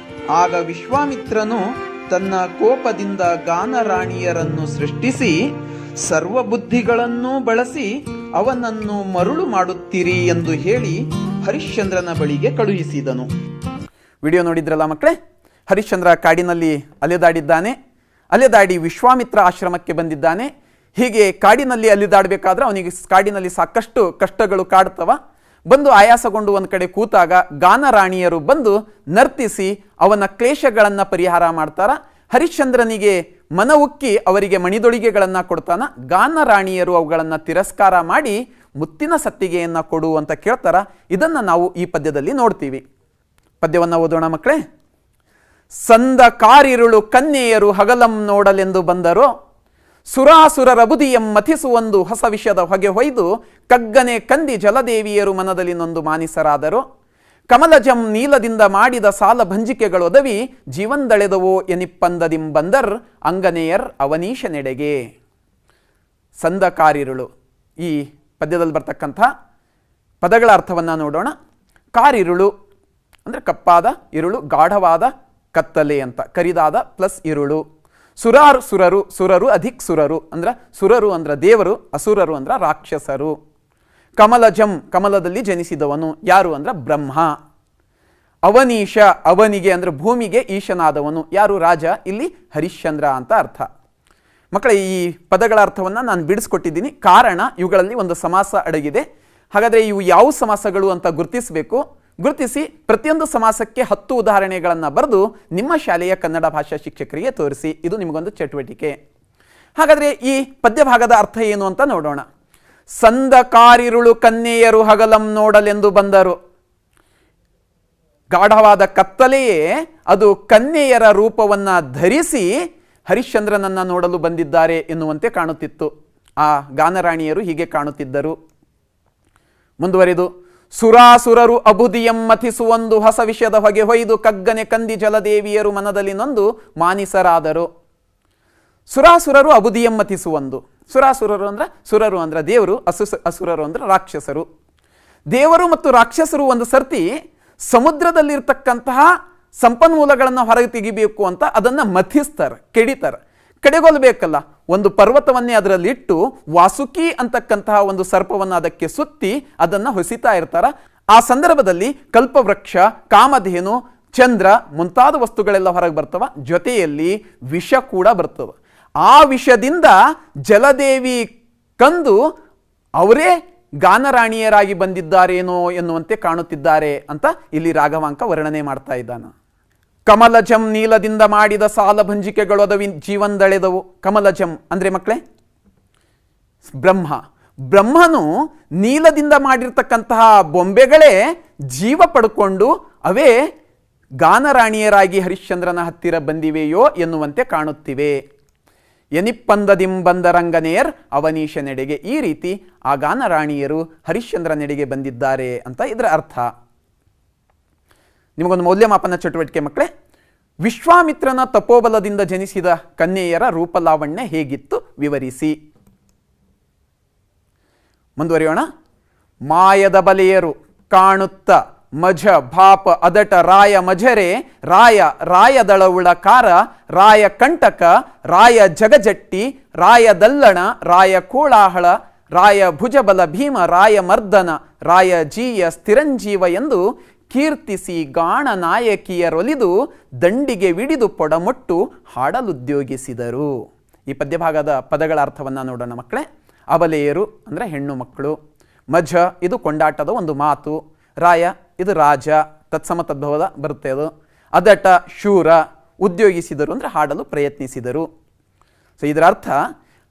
ಆಗ ವಿಶ್ವಾಮಿತ್ರನು ತನ್ನ ಕೋಪದಿಂದ ಗಾನರಾಣಿಯರನ್ನು ಸೃಷ್ಟಿಸಿ ಸರ್ವಬುದ್ಧಿಗಳನ್ನೂ ಬಳಸಿ ಅವನನ್ನು ಮರುಳು ಮಾಡುತ್ತೀರಿ ಎಂದು ಹೇಳಿ ಹರಿಶ್ಚಂದ್ರನ ಬಳಿಗೆ ಕಳುಹಿಸಿದನು. ವಿಡಿಯೋ ನೋಡಿದ್ರಲ್ಲ ಮಕ್ಕಳೇ, ಹರಿಶ್ಚಂದ್ರ ಕಾಡಿನಲ್ಲಿ ಅಲೆದಾಡಿದ್ದಾನೆ. ಅಲೆದಾಡಿ ವಿಶ್ವಾಮಿತ್ರ ಆಶ್ರಮಕ್ಕೆ ಬಂದಿದ್ದಾನೆ. ಹೀಗೆ ಕಾಡಿನಲ್ಲಿ ಅಲೆದಾಡಬೇಕಾದ್ರೆ ಅವನಿಗೆ ಕಾಡಿನಲ್ಲಿ ಸಾಕಷ್ಟು ಕಷ್ಟಗಳು ಕಾಡ್ತವ. ಬಂದು ಆಯಾಸಗೊಂಡು ಒಂದು ಕಡೆ ಕೂತಾಗ ಗಾನರಾಣಿಯರು ಬಂದು ನರ್ತಿಸಿ ಅವನ ಕ್ಲೇಶಗಳನ್ನು ಪರಿಹಾರ ಮಾಡ್ತಾರ. ಹರಿಶ್ಚಂದ್ರನಿಗೆ ಮನವುಕ್ಕಿ ಅವರಿಗೆ ಮಣಿದೊಳಿಗೆಗಳನ್ನು ಕೊಡ್ತಾನ. ಗಾನರಾಣಿಯರು ಅವುಗಳನ್ನು ತಿರಸ್ಕಾರ ಮಾಡಿ ಮುತ್ತಿನ ಸತ್ತಿಗೆಯನ್ನು ಕೊಡು ಅಂತ ಕೇಳ್ತಾರ. ಇದನ್ನು ನಾವು ಈ ಪದ್ಯದಲ್ಲಿ ನೋಡ್ತೀವಿ. ಪದ್ಯವನ್ನು ಓದೋಣ ಮಕ್ಕಳೇ. ಸಂದ ಕಾರಿರುಳು ಕನ್ಯೆಯರು ಹಗಲಂ ನೋಡಲೆಂದು ಬಂದರೋ, ಸುರಾಸುರರ ಬುದಿಯಂ ಮಥಿಸುವೊಂದು ಹೊಸ ವಿಷದ ಹೊಗೆ ಹೊಯ್ದು ಕಗ್ಗನೆ ಕಂದಿ ಜಲದೇವಿಯರು ಮನದಲ್ಲಿ ನೊಂದು ಮಾನಿಸರಾದರು. ಕಮಲಜಂ ನೀಲದಿಂದ ಮಾಡಿದ ಸಾಲ ಭಂಜಿಕೆಗಳು ಒದವಿ ಜೀವಂದಳೆದವೋ ಎನಿಪ್ಪಂದದಿಂ ಬಂದರ್ ಅಂಗನೆಯರ್ ಅವನೀಶ ನೆಡೆಗೆ. ಸಂದ ಕಾರಿರುಳು, ಈ ಪದ್ಯದಲ್ಲಿ ಬರ್ತಕ್ಕಂಥ ಪದಗಳ ಅರ್ಥವನ್ನು ನೋಡೋಣ. ಕಾರಿರುಳು ಅಂದರೆ ಕಪ್ಪಾದ ಇರುಳು, ಗಾಢವಾದ ಕತ್ತಲೆ ಅಂತ, ಕರಿದಾದ ಪ್ಲಸ್ ಇರುಳು. ಸುರರು, ಸುರರು ಅಧಿಕ್ ಸುರರು ಅಂದ್ರೆ ಸುರರು ಅಂದ್ರೆ ದೇವರು, ಅಸುರರು ಅಂದ್ರೆ ರಾಕ್ಷಸರು. ಕಮಲಜಂ, ಕಮಲದಲ್ಲಿ ಜನಿಸಿದವನು ಯಾರು ಅಂದ್ರೆ ಬ್ರಹ್ಮ. ಅವನೀಶ, ಅವನಿಗೆ ಅಂದರೆ ಭೂಮಿಗೆ ಈಶನಾದವನು. ಯಾರು? ರಾಜ. ಇಲ್ಲಿ ಹರಿಶ್ಚಂದ್ರ ಅಂತ ಅರ್ಥ. ಮಕ್ಕಳೇ, ಈ ಪದಗಳ ಅರ್ಥವನ್ನು ನಾನು ಬಿಡಿಸ್ಕೊಟ್ಟಿದ್ದೀನಿ. ಕಾರಣ ಇವುಗಳಲ್ಲಿ ಒಂದು ಸಮಾಸ ಅಡಗಿದೆ. ಹಾಗಾದರೆ ಇವು ಯಾವ ಸಮಾಸಗಳು ಅಂತ ಗುರುತಿಸಬೇಕು. ಗುರುತಿಸಿ ಪ್ರತಿಯೊಂದು ಸಮಾಸಕ್ಕೆ 10 ಉದಾಹರಣೆಗಳನ್ನು ಬರೆದು ನಿಮ್ಮ ಶಾಲೆಯ ಕನ್ನಡ ಭಾಷಾ ಶಿಕ್ಷಕರಿಗೆ ತೋರಿಸಿ. ಇದು ನಿಮಗೊಂದು ಚಟುವಟಿಕೆ. ಹಾಗಾದರೆ ಈ ಪದ್ಯಭಾಗದ ಅರ್ಥ ಏನು ಅಂತ ನೋಡೋಣ. ಸಂದ ಕಾರಿರುಳು ಕನ್ಯೆಯರು ಹಗಲಂ ನೋಡಲೆಂದು ಬಂದರು. ಗಾಢವಾದ ಕತ್ತಲೆಯೇ ಅದು ಕನ್ಯೆಯರ ರೂಪವನ್ನು ಧರಿಸಿ ಹರಿಶ್ಚಂದ್ರನನ್ನು ನೋಡಲು ಬಂದಿದ್ದಾರೆ ಎನ್ನುವಂತೆ ಕಾಣುತ್ತಿತ್ತು. ಆ ಗಾನರಾಣಿಯರು ಹೀಗೆ ಕಾಣುತ್ತಿದ್ದರು. ಮುಂದುವರಿದು, ಸುರಾಸುರರು ಅಬುದಿಯಂ ಮಥಿಸುವೊಂದು ಹೊಸ ವಿಷಯದ ಹೊಗೆ ಹೊಯ್ದು ಕಗ್ಗನೆ ಕಂದಿ ಜಲದೇವಿಯರು ಮನದಲ್ಲಿ ನೊಂದು ಮಾನಿಸರಾದರು. ಸುರಾಸುರರು ಅಬುದಿಯಂ ಮಥಿಸುವೊಂದು. ಸುರಾಸುರರು ಅಂದ್ರೆ, ಸುರರು ಅಂದ್ರೆ ದೇವರು, ಅಸುರರು ಅಂದ್ರೆ ರಾಕ್ಷಸರು. ದೇವರು ಮತ್ತು ರಾಕ್ಷಸರು ಒಂದು ಸರ್ತಿ ಸಮುದ್ರದಲ್ಲಿರ್ತಕ್ಕಂತಹ ಸಂಪನ್ಮೂಲಗಳನ್ನು ಹೊರಗೆ ತೆಗಿಬೇಕು ಅಂತ ಅದನ್ನು ಮಥಿಸ್ತಾರೆ, ಕೆಡಿತಾರೆ. ಕಡೆಗೊಳ್ಳಬೇಕಲ್ಲ, ಒಂದು ಪರ್ವತವನ್ನೇ ಅದರಲ್ಲಿಟ್ಟು ವಾಸುಕಿ ಅಂತಕ್ಕಂತಹ ಒಂದು ಸರ್ಪವನ್ನು ಅದಕ್ಕೆ ಸುತ್ತಿ ಅದನ್ನು ಹೊಸಿತಾ ಇರ್ತಾರ. ಆ ಸಂದರ್ಭದಲ್ಲಿ ಕಲ್ಪವೃಕ್ಷ, ಕಾಮಧೇನು, ಚಂದ್ರ ಮುಂತಾದ ವಸ್ತುಗಳೆಲ್ಲ ಹೊರಗೆ ಬರ್ತವ. ಜೊತೆಯಲ್ಲಿ ವಿಷ ಕೂಡ ಬರ್ತವೆ. ಆ ವಿಷದಿಂದ ಜಲದೇವಿ ಕಂದು ಅವರೇ ಗಾನರಾಣಿಯರಾಗಿ ಬಂದಿದ್ದಾರೇನೋ ಎನ್ನುವಂತೆ ಕಾಣುತ್ತಿದ್ದಾರೆ ಅಂತ ಇಲ್ಲಿ ರಾಘವಾಂಕ ವರ್ಣನೆ ಮಾಡ್ತಾ ಇದ್ದಾನ. ಕಮಲಜಂ ನೀಲದಿಂದ ಮಾಡಿದ ಸಾಲಭಂಜಿಕೆಗಳು ಅದ ಜೀವಂದಳೆದವು. ಕಮಲಜಂ ಅಂದ್ರೆ ಮಕ್ಕಳೇ ಬ್ರಹ್ಮನು ನೀಲದಿಂದ ಮಾಡಿರ್ತಕ್ಕಂತಹ ಬೊಂಬೆಗಳೇ ಜೀವ ಪಡ್ಕೊಂಡು ಅವೇ ಗಾನರಾಣಿಯರಾಗಿ ಹರಿಶ್ಚಂದ್ರನ ಹತ್ತಿರ ಬಂದಿವೆಯೋ ಎನ್ನುವಂತೆ ಕಾಣುತ್ತಿವೆ. ಎನಿಪ್ಪಂದದಿಂಬಂದರಂಗನೇರ್ ಅವನೀಶನೆಡೆಗೆ. ಈ ರೀತಿ ಆ ಗಾನರಾಣಿಯರು ಹರಿಶ್ಚಂದ್ರನೆಡೆಗೆ ಬಂದಿದ್ದಾರೆ ಅಂತ ಇದರ ಅರ್ಥ. ನಿಮಗೊಂದು ಮೌಲ್ಯಮಾಪನ ಚಟುವಟಿಕೆ ಮಕ್ಕಳೇ. ವಿಶ್ವಾಮಿತ್ರನ ತಪೋಬಲದಿಂದ ಜನಿಸಿದ ಕನ್ಯೆಯರ ರೂಪಲಾವಣ್ಯ ಹೇಗಿತ್ತು ವಿವರಿಸಿ. ಮುಂದುವರಿಯೋಣ. ಮಾಯದ ಬಲೆಯರು ಕಾಣುತ್ತ ಮಜ ಭಾಪ ಅದಟ ರಾಯ ಮಜರೆ ರಾಯ ರಾಯದಳವುಳ ಕಾರ ರಾಯ ಕಂಟಕ ರಾಯ ಜಗಜಟ್ಟಿ ರಾಯ ದಲ್ಲಣ ರಾಯ ಕೋಳಾಹಳ ರಾಯ ಭುಜಬಲ ಭೀಮ ರಾಯ ಮರ್ದನ ರಾಯ ಜೀಯ ಸ್ಥಿರಂಜೀವ ಎಂದು ಕೀರ್ತಿಸಿ ಗಾಣ ನಾಯಕಿಯರೊಲಿದು ದಂಡಿಗೆ ವಿಡಿದು ಪೊಡಮೊಟ್ಟು ಹಾಡಲುದ್ಯೋಗಿಸಿದರು. ಈ ಪದ್ಯಭಾಗದ ಪದಗಳ ಅರ್ಥವನ್ನು ನೋಡೋಣ ಮಕ್ಕಳೇ. ಅಬಲೆಯರು ಅಂದರೆ ಹೆಣ್ಣು ಮಕ್ಕಳು. ಮಜ ಇದು ಕೊಂಡಾಟದ ಒಂದು ಮಾತು. ರಾಯ ಇದು ರಾಜ, ತತ್ಸಮ ತದ್ಭವದ ಬರುತ್ತೆ ಅದು. ಅದಟ ಶೂರ. ಉದ್ಯೋಗಿಸಿದರು ಅಂದರೆ ಹಾಡಲು ಪ್ರಯತ್ನಿಸಿದರು. ಸೊ ಇದರ ಅರ್ಥ,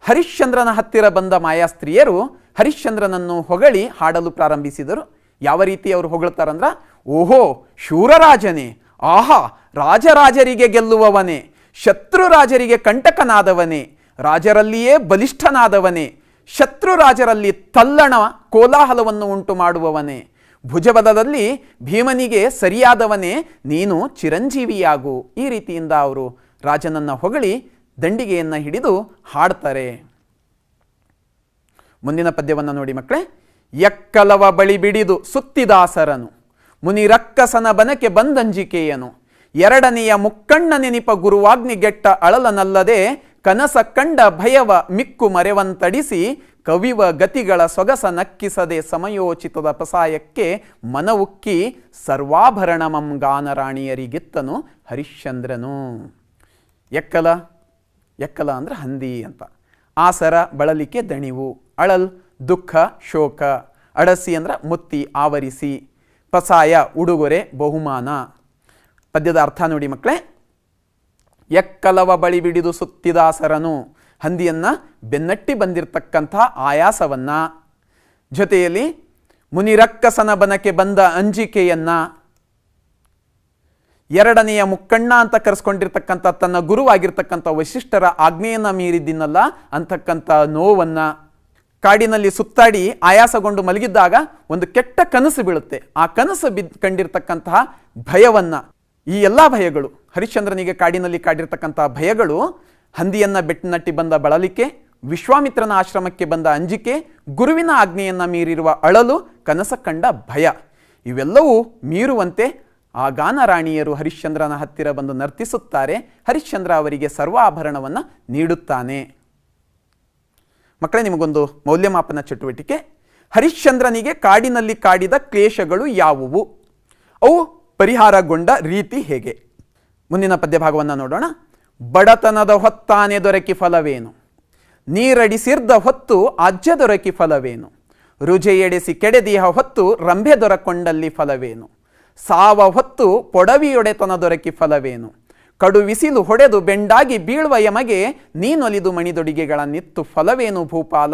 ಹರಿಶ್ಚಂದ್ರನ ಹತ್ತಿರ ಬಂದ ಮಾಯಾ ಸ್ತ್ರೀಯರು ಹರಿಶ್ಚಂದ್ರನನ್ನು ಹೊಗಳಿ ಹಾಡಲು ಪ್ರಾರಂಭಿಸಿದರು. ಯಾವ ರೀತಿ ಅವರು ಹೊಗಳ್ತಾರಂದ್ರ, ಓಹೋ ಶೂರರಾಜನೇ, ಆಹಾ ರಾಜರಾಜರಿಗೆ ಗೆಲ್ಲುವವನೇ, ಶತ್ರು ರಾಜರಿಗೆ ಕಂಟಕನಾದವನೇ, ರಾಜರಲ್ಲಿಯೇ ಬಲಿಷ್ಠನಾದವನೇ, ಶತ್ರು ರಾಜರಲ್ಲಿ ತಲ್ಲಣ ಕೋಲಾಹಲವನ್ನು ಉಂಟು ಮಾಡುವವನೇ, ಭುಜಬಲದಲ್ಲಿ ಭೀಮನಿಗೆ ಸರಿಯಾದವನೇ, ನೀನು ಚಿರಂಜೀವಿಯಾಗು. ಈ ರೀತಿಯಿಂದ ಅವರು ರಾಜನನ್ನು ಹೊಗಳಿ ದಂಡಿಗೆಯನ್ನು ಹಿಡಿದು ಹಾಡ್ತಾರೆ. ಮುಂದಿನ ಪದ್ಯವನ್ನು ನೋಡಿ ಮಕ್ಕಳೇ. ಎಕ್ಕಲವ ಬಳಿ ಬಿಡಿದು ಸುತ್ತಿದಾಸರನು ಮುನಿರಕ್ಕಸನ ಬನಕ್ಕೆ ಬಂದಂಜಿಕೆಯನು ಎರಡನೆಯ ಮುಕ್ಕಣ್ಣ ನೆನಿಪ ಗುರುವಾಗ್ನಿಗೆಟ್ಟ ಅಳಲನಲ್ಲದೆ ಕನಸ ಕಂಡ ಭಯವ ಮಿಕ್ಕು ಮರೆವಂತಡಿಸಿ ಕವಿವ ಗತಿಗಳ ಸೊಗಸ ನಕ್ಕಿಸದೆ ಸಮಯೋಚಿತದ ಪಸಾಯಕ್ಕೆ ಮನವುಕ್ಕಿ ಸರ್ವಾಭರಣಮಂ ಗಾನರಾಣಿಯರಿಗಿತ್ತನು ಹರಿಶ್ಚಂದ್ರನು. ಎಕ್ಕಲ, ಎಕ್ಕಲ ಅಂದ್ರೆ ಹಂದಿ ಅಂತ. ಆಸರ ಬಳಲಿಕೆ ದಣಿವು. ಅಳಲ್ ದುಃಖ ಶೋಕ. ಅಡಸಿ ಅಂದ್ರೆ ಮುತ್ತಿ ಆವರಿಸಿ. ಪಸಾಯ ಉಡುಗೊರೆ ಬಹುಮಾನ. ಪದ್ಯದ ಅರ್ಥ ನೋಡಿ ಮಕ್ಕಳೇ. ಎಕ್ಕಲವ ಬಳಿ ಬಿಡಿದು ಸುತ್ತಿದಾಸರನು, ಹಂದಿಯನ್ನ ಬೆನ್ನಟ್ಟಿ ಬಂದಿರತಕ್ಕಂಥ ಆಯಾಸವನ್ನ, ಜೊತೆಯಲ್ಲಿ ಮುನಿರಕ್ಕಸನ ಬನಕ್ಕೆ ಬಂದ ಅಂಜಿಕೆಯನ್ನ, ಎರಡನೆಯ ಮುಕ್ಕಣ್ಣ ಅಂತ ಕರೆಸ್ಕೊಂಡಿರ್ತಕ್ಕಂಥ ತನ್ನ ಗುರುವಾಗಿರ್ತಕ್ಕಂಥ ವಶಿಷ್ಠರ ಆಜ್ಞೆಯನ್ನ ಮೀರಿದ್ದೀನಲ್ಲ ಅಂತಕ್ಕಂಥ ನೋವನ್ನ, ಕಾಡಿನಲ್ಲಿ ಸುತ್ತಾಡಿ ಆಯಾಸಗೊಂಡು ಮಲಗಿದ್ದಾಗ ಒಂದು ಕೆಟ್ಟ ಕನಸು ಬೀಳುತ್ತೆ. ಆ ಕನಸು ಕಂಡಿರ್ತಕ್ಕಂತಹ ಭಯವನ್ನ, ಈ ಎಲ್ಲ ಭಯಗಳು ಹರಿಶ್ಚಂದ್ರನಿಗೆ ಕಾಡಿನಲ್ಲಿ ಕಾಡಿರ್ತಕ್ಕಂತಹ ಭಯಗಳು, ಹಂದಿಯನ್ನ ಬೆಟ್ಟನಟ್ಟಿ ಬಂದ ಬಳಲಿಕೆ, ವಿಶ್ವಾಮಿತ್ರನ ಆಶ್ರಮಕ್ಕೆ ಬಂದ ಅಂಜಿಕೆ, ಗುರುವಿನ ಆಜ್ಞೆಯನ್ನ ಮೀರಿರುವ ಅಳಲು, ಕನಸ ಕಂಡ ಭಯ, ಇವೆಲ್ಲವೂ ಮೀರುವಂತೆ ಆ ಗಾನರಾಣಿಯರು ಹರಿಶ್ಚಂದ್ರನ ಹತ್ತಿರ ಬಂದು ನರ್ತಿಸುತ್ತಾರೆ. ಹರಿಶ್ಚಂದ್ರ ಅವರಿಗೆ ಸರ್ವಾಭರಣವನ್ನು ನೀಡುತ್ತಾನೆ. ಮಕ್ಕಳೇ, ನಿಮಗೊಂದು ಮೌಲ್ಯಮಾಪನ ಚಟುವಟಿಕೆ. ಹರಿಶ್ಚಂದ್ರನಿಗೆ ಕಾಡಿನಲ್ಲಿ ಕಾಡಿದ ಕ್ಲೇಶಗಳು ಯಾವುವು? ಅವು ಪರಿಹಾರಗೊಂಡ ರೀತಿ ಹೇಗೆ? ಮುಂದಿನ ಪದ್ಯಭಾಗವನ್ನು ನೋಡೋಣ. ಬಡತನದ ಹೊತ್ತಾನೆ ದೊರಕಿ ಫಲವೇನು, ನೀರಡಿಸಿರ್ದ ಹೊತ್ತು ಆಜ್ಯ ದೊರಕಿ ಫಲವೇನು, ರುಜೆಯೆಡೆಸಿ ಕೆಡೆದಿಹ ಹೊತ್ತು ರಂಭೆ ದೊರಕೊಂಡಲ್ಲಿ ಫಲವೇನು, ಸಾವ ಹೊತ್ತು ಪೊಡವಿಯೊಡೆತನ ದೊರಕಿ ಫಲವೇನು, ಕಡುವಿಸಿಲು ಹೊಡೆದು ಬೆಂಡಾಗಿ ಬೀಳುವ ಯಮಗೆ ನೀನೊಲಿದು ಮಣಿದೊಡಿಗೆಗಳನ್ನಿತ್ತು ಫಲವೇನು ಭೂಪಾಲ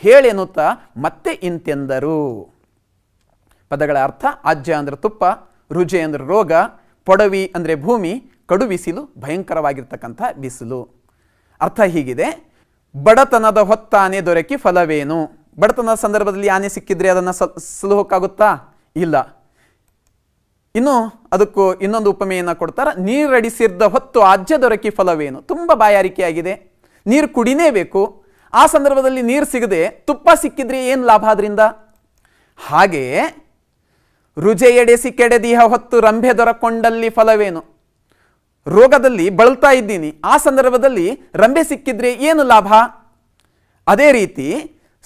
ಹೇಳೆನುತ್ತ ಮತ್ತೆ ಇಂತೆಂದರು. ಪದಗಳ ಅರ್ಥ: ಆಜ್ಯ ಅಂದರೆ ತುಪ್ಪ, ರುಜೆ ಅಂದರೆ ರೋಗ, ಪೊಡವಿ ಅಂದರೆ ಭೂಮಿ, ಕಡುಬಿಸಿಲು ಭಯಂಕರವಾಗಿರ್ತಕ್ಕಂಥ ಬಿಸಿಲು. ಅರ್ಥ ಹೀಗಿದೆ: ಬಡತನದ ಹೊತ್ತಾನೆ ದೊರಕಿ ಫಲವೇನು. ಬಡತನದ ಸಂದರ್ಭದಲ್ಲಿ ಆನೆ ಸಿಕ್ಕಿದ್ರೆ ಅದನ್ನು ಸಲುಹಕ್ಕಾಗುತ್ತಾ? ಇಲ್ಲ. ಇನ್ನು ಅದಕ್ಕೂ ಇನ್ನೊಂದು ಉಪಮೆಯನ್ನು ಕೊಡ್ತಾರೆ. ನೀರಡಿಸಿರ್ದ ಹೊತ್ತು ಆಜ್ಯ ದೊರಕಿ ಫಲವೇನು. ತುಂಬ ಬಾಯಾರಿಕೆಯಾಗಿದೆ, ನೀರು ಕುಡಿನೇಬೇಕು. ಆ ಸಂದರ್ಭದಲ್ಲಿ ನೀರು ಸಿಗದೆ ತುಪ್ಪ ಸಿಕ್ಕಿದ್ರೆ ಏನು ಲಾಭ ಅದರಿಂದ? ಹಾಗೆ ರುಜೆಯೆಡೆಸಿ ಕೆಡೆದಿಹ ಹೊತ್ತು ರಂಭೆ ದೊರಕೊಂಡಲ್ಲಿ ಫಲವೇನು. ರೋಗದಲ್ಲಿ ಬಳಲ್ತಾ ಇದ್ದೀನಿ, ಆ ಸಂದರ್ಭದಲ್ಲಿ ರಂಭೆ ಸಿಕ್ಕಿದ್ರೆ ಏನು ಲಾಭ? ಅದೇ ರೀತಿ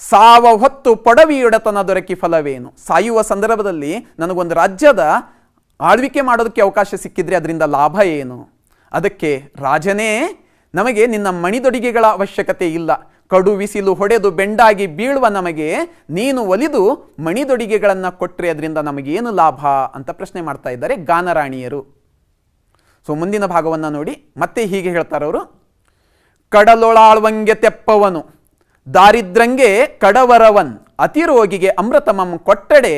ಸಾವ ಹೊತ್ತು ಪೊಡವಿಯೊಡೆತನ ದೊರಕಿ ಫಲವೇನು. ಸಾಯುವ ಸಂದರ್ಭದಲ್ಲಿ ನನಗೊಂದು ರಾಜ್ಯದ ಆಳ್ವಿಕೆ ಮಾಡೋದಕ್ಕೆ ಅವಕಾಶ ಸಿಕ್ಕಿದ್ರೆ ಅದರಿಂದ ಲಾಭ ಏನು? ಅದಕ್ಕೆ ರಾಜನೇ, ನಮಗೆ ನಿನ್ನ ಮಣಿದೊಡಿಗೆಗಳ ಅವಶ್ಯಕತೆ ಇಲ್ಲ. ಕಡುವಿಸಿಲು ಹೊಡೆದು ಬೆಂಡಾಗಿ ಬೀಳುವ ನಮಗೆ ನೀನು ಒಲಿದು ಮಣಿದೊಡಿಗೆಗಳನ್ನು ಕೊಟ್ಟರೆ ಅದರಿಂದ ನಮಗೇನು ಲಾಭ ಅಂತ ಪ್ರಶ್ನೆ ಮಾಡ್ತಾ ಇದ್ದಾರೆ ಗಾನರಾಣಿಯರು. ಸೊ ಮುಂದಿನ ಭಾಗವನ್ನು ನೋಡಿ. ಮತ್ತೆ ಹೀಗೆ ಹೇಳ್ತಾರವರು: ಕಡಲೊಳಾಳ್ವಂಗೆ ತೆಪ್ಪವನು, ದಾರಿದ್ರಂಗೆ ಕಡವರವನ್, ಅತಿರೋಗಿಗೆ ಅಮೃತಮಂ ಕೊಟ್ಟಡೆ,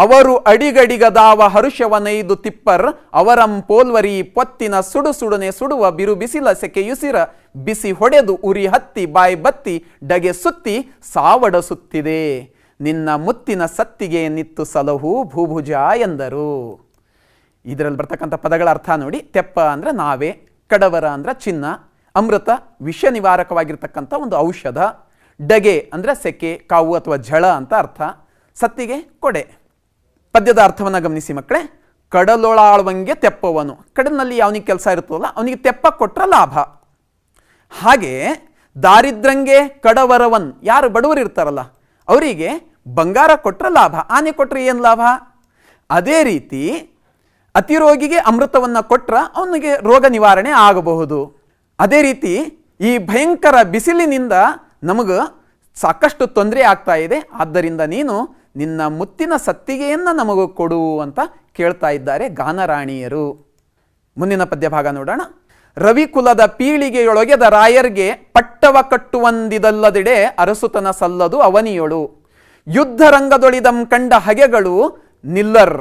ಅವರು ಅಡಿಗಡಿಗದಾವ ಹರುಷವನೈದು ತಿಪ್ಪರ್, ಅವರಂ ಪೋಲ್ವರಿ ಪೊತ್ತಿನ ಸುಡು ಸುಡುನೆ ಸುಡುವ ಬಿರು ಬಿಸಿಲ ಸೆಕೆಯುಸಿರ ಬಿಸಿ ಹೊಡೆದು ಉರಿ ಹತ್ತಿ ಬಾಯಿ ಬತ್ತಿ ಡಗೆ ಸುತ್ತಿ ಸಾವಡಸುತ್ತಿದೆ, ನಿನ್ನ ಮುತ್ತಿನ ಸತ್ತಿಗೆ ನಿತ್ತು ಸಲಹು ಭೂಭುಜ ಎಂದರು. ಇದರಲ್ಲಿ ಬರ್ತಕ್ಕಂಥ ಪದಗಳ ಅರ್ಥ ನೋಡಿ. ತೆಪ್ಪ ಅಂದರೆ ನಾವೆ, ಕಡವರ ಅಂದರೆ ಚಿನ್ನ, ಅಮೃತ ವಿಷ ನಿವಾರಕವಾಗಿರ್ತಕ್ಕಂಥ ಒಂದು ಔಷಧ, ಡಗೆ ಅಂದರೆ ಸೆಕೆ, ಕಾವು ಅಥವಾ ಝಳ ಅಂತ ಅರ್ಥ, ಸತ್ತಿಗೆ ಕೊಡೆ. ಪದ್ಯದ ಅರ್ಥವನ್ನು ಗಮನಿಸಿ ಮಕ್ಕಳೇ. ಕಡಲೊಳಾಳ್ವಂಗೆ ತೆಪ್ಪವನು, ಕಡಲಿನಲ್ಲಿ ಯಾವನಿಗೆ ಕೆಲಸ ಇರುತ್ತಲ್ಲ ಅವನಿಗೆ ತೆಪ್ಪ ಕೊಟ್ರ ಲಾಭ. ಹಾಗೆ ದಾರಿದ್ರಂಗೆ ಕಡವರವನ್, ಯಾರು ಬಡವರು ಇರ್ತಾರಲ್ಲ ಅವರಿಗೆ ಬಂಗಾರ ಕೊಟ್ರ ಲಾಭ, ಆನೆ ಕೊಟ್ರೆ ಏನು ಲಾಭ? ಅದೇ ರೀತಿ ಅತಿರೋಗಿಗೆ ಅಮೃತವನ್ನು ಕೊಟ್ರ ಅವನಿಗೆ ರೋಗ ನಿವಾರಣೆ ಆಗಬಹುದು. ಅದೇ ರೀತಿ ಈ ಭಯಂಕರ ಬಿಸಿಲಿನಿಂದ ನಮಗೆ ಸಾಕಷ್ಟು ತೊಂದರೆ ಆಗ್ತಾ ಇದೆ, ಆದ್ದರಿಂದ ನೀನು ನಿನ್ನ ಮುತ್ತಿನ ಸತ್ತಿಗೆಯನ್ನು ನಮಗೂ ಕೊಡು ಅಂತ ಕೇಳ್ತಾ ಇದ್ದಾರೆ ಗಾನರಾಣಿಯರು. ಮುಂದಿನ ಪದ್ಯಭಾಗ ನೋಡೋಣ. ರವಿಕುಲದ ಪೀಳಿಗೆಯೊಳಗೆದ ರಾಯರ್ಗೆ ಪಟ್ಟವ ಕಟ್ಟುವಂದಿದಲ್ಲದೆಡೆ ಅರಸುತನ ಸಲ್ಲದು ಅವನಿಯೊಳು, ಯುದ್ಧ ರಂಗದೊಳಿದಂ ಕಂಡ ಹಗೆಗಳು ನಿಲ್ಲರ್,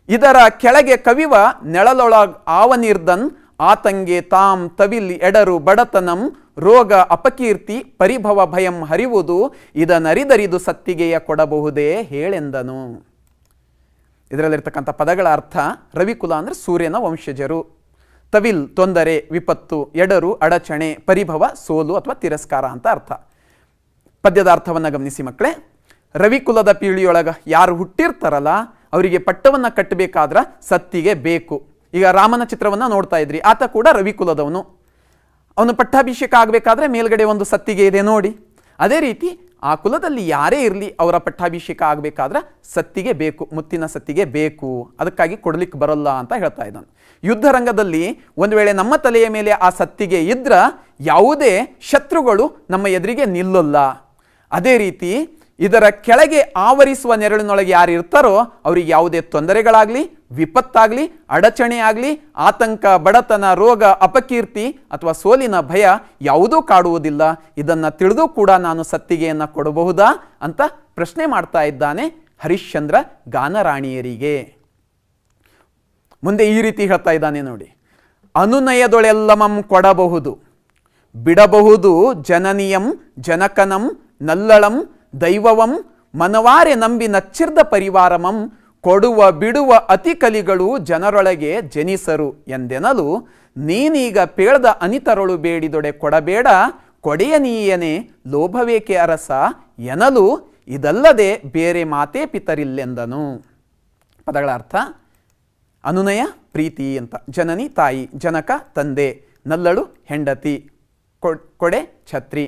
ಇದರ ಕೆಳಗೆ ಕವಿವ ನೆಳಲೊಳಗ್ ಆವನಿರ್ದನ್, ಆತಂಗೆ ತಾಂ ತವಿಲ್ ಎಡರು ಬಡತನಂ, ರೋಗ ಅಪಕೀರ್ತಿ ಪರಿಭವ ಭಯಂ ಹರಿವುದು, ಇದನರಿದರಿದು ಸತ್ತಿಗೆಯ ಕೊಡಬಹುದೇ ಹೇಳೆಂದನು. ಇದರಲ್ಲಿರ್ತಕ್ಕಂಥ ಪದಗಳ ಅರ್ಥ: ರವಿಕುಲ ಅಂದರೆ ಸೂರ್ಯನ ವಂಶಜರು, ತವಿಲ್ ತೊಂದರೆ ವಿಪತ್ತು, ಎಡರು ಅಡಚಣೆ, ಪರಿಭವ ಸೋಲು ಅಥವಾ ತಿರಸ್ಕಾರ ಅಂತ ಅರ್ಥ. ಪದ್ಯದ ಅರ್ಥವನ್ನು ಗಮನಿಸಿ ಮಕ್ಕಳೇ. ರವಿಕುಲದ ಪೀಳಿಯೊಳಗ ಯಾರು ಹುಟ್ಟಿರ್ತಾರಲ್ಲ ಅವರಿಗೆ ಪಟ್ಟವನ್ನು ಕಟ್ಟಬೇಕಾದ್ರೆ ಸತ್ತಿಗೆ ಬೇಕು. ಈಗ ರಾಮನ ಚಿತ್ರವನ್ನು ನೋಡ್ತಾ ಇದ್ರಿ, ಆತ ಕೂಡ ರವಿಕುಲದವನು. ಅವನು ಪಟ್ಟಾಭಿಷೇಕ ಆಗಬೇಕಾದ್ರೆ ಮೇಲ್ಗಡೆ ಒಂದು ಸತ್ತಿಗೆ ಇದೆ ನೋಡಿ. ಅದೇ ರೀತಿ ಆ ಕುಲದಲ್ಲಿ ಯಾರೇ ಇರಲಿ ಅವರ ಪಟ್ಟಾಭಿಷೇಕ ಆಗಬೇಕಾದ್ರೆ ಸತ್ತಿಗೆ ಬೇಕು, ಮುತ್ತಿನ ಸತ್ತಿಗೆ ಬೇಕು, ಅದಕ್ಕಾಗಿ ಕೊಡ್ಲಿಕ್ಕೆ ಬರೋಲ್ಲ ಅಂತ ಹೇಳ್ತಾ ಇದ್ದಾನೆ. ಯುದ್ಧ ರಂಗದಲ್ಲಿ ಒಂದು ವೇಳೆ ನಮ್ಮ ತಲೆಯ ಮೇಲೆ ಆ ಸತ್ತಿಗೆ ಇದ್ರ ಯಾವುದೇ ಶತ್ರುಗಳು ನಮ್ಮ ಎದುರಿಗೆ ನಿಲ್ಲಲ್ಲ. ಅದೇ ರೀತಿ ಇದರ ಕೆಳಗೆ ಆವರಿಸುವ ನೆರಳಿನೊಳಗೆ ಯಾರು ಇರ್ತಾರೋ ಅವ್ರಿಗೆ ಯಾವುದೇ ತೊಂದರೆಗಳಾಗಲಿ, ವಿಪತ್ತಾಗಲಿ, ಅಡಚಣೆ ಆಗಲಿ, ಆತಂಕ, ಬಡತನ, ರೋಗ, ಅಪಕೀರ್ತಿ ಅಥವಾ ಸೋಲಿನ ಭಯ ಯಾವುದೂ ಕಾಡುವುದಿಲ್ಲ. ಇದನ್ನು ತಿಳಿದು ಕೂಡ ನಾನು ಸತ್ತಿಗೆಯನ್ನು ಕೊಡಬಹುದಾ ಅಂತ ಪ್ರಶ್ನೆ ಮಾಡ್ತಾ ಇದ್ದಾನೆ ಹರಿಶ್ಚಂದ್ರ ಗಾನರಾಣಿಯರಿಗೆ. ಮುಂದೆ ಈ ರೀತಿ ಹೇಳ್ತಾ ಇದ್ದಾನೆ ನೋಡಿ. ಅನುನಯದೊಳೆಲ್ಲಮಂ ಕೊಡಬಹುದು, ಬಿಡಬಹುದು ಜನನಿಯಂ ಜನಕನಂ ನಲ್ಲಳಂ ದೈವವಂ, ಮನವಾರೆ ನಂಬಿ ನಚ್ಚಿರ್ದ ಪರಿವಾರಮಂ, ಕೊಡುವ ಬಿಡುವ ಅತಿ ಕಲಿಗಳು ಜನರೊಳಗೆ ಜನಿಸರು ಎಂದೆನಲು, ನೀನೀಗ ಪೇಳ್ದ ಅನಿತರೊಳು ಬೇಡಿದೊಡೆ ಕೊಡಬೇಡ, ಕೊಡೆಯ ನೀಯನೆ ಲೋಭವೇಕೆ ಅರಸ ಎನಲು, ಇದಲ್ಲದೆ ಬೇರೆ ಮಾತೇ ಪಿತರಿಲ್ಲೆಂದನು. ಪದಗಳ ಅರ್ಥ: ಅನುನಯ ಪ್ರೀತಿ ಅಂತ, ಜನನಿ ತಾಯಿ, ಜನಕ ತಂದೆ, ನಲ್ಲಳು ಹೆಂಡತಿ, ಕೊಡೆ ಛತ್ರಿ.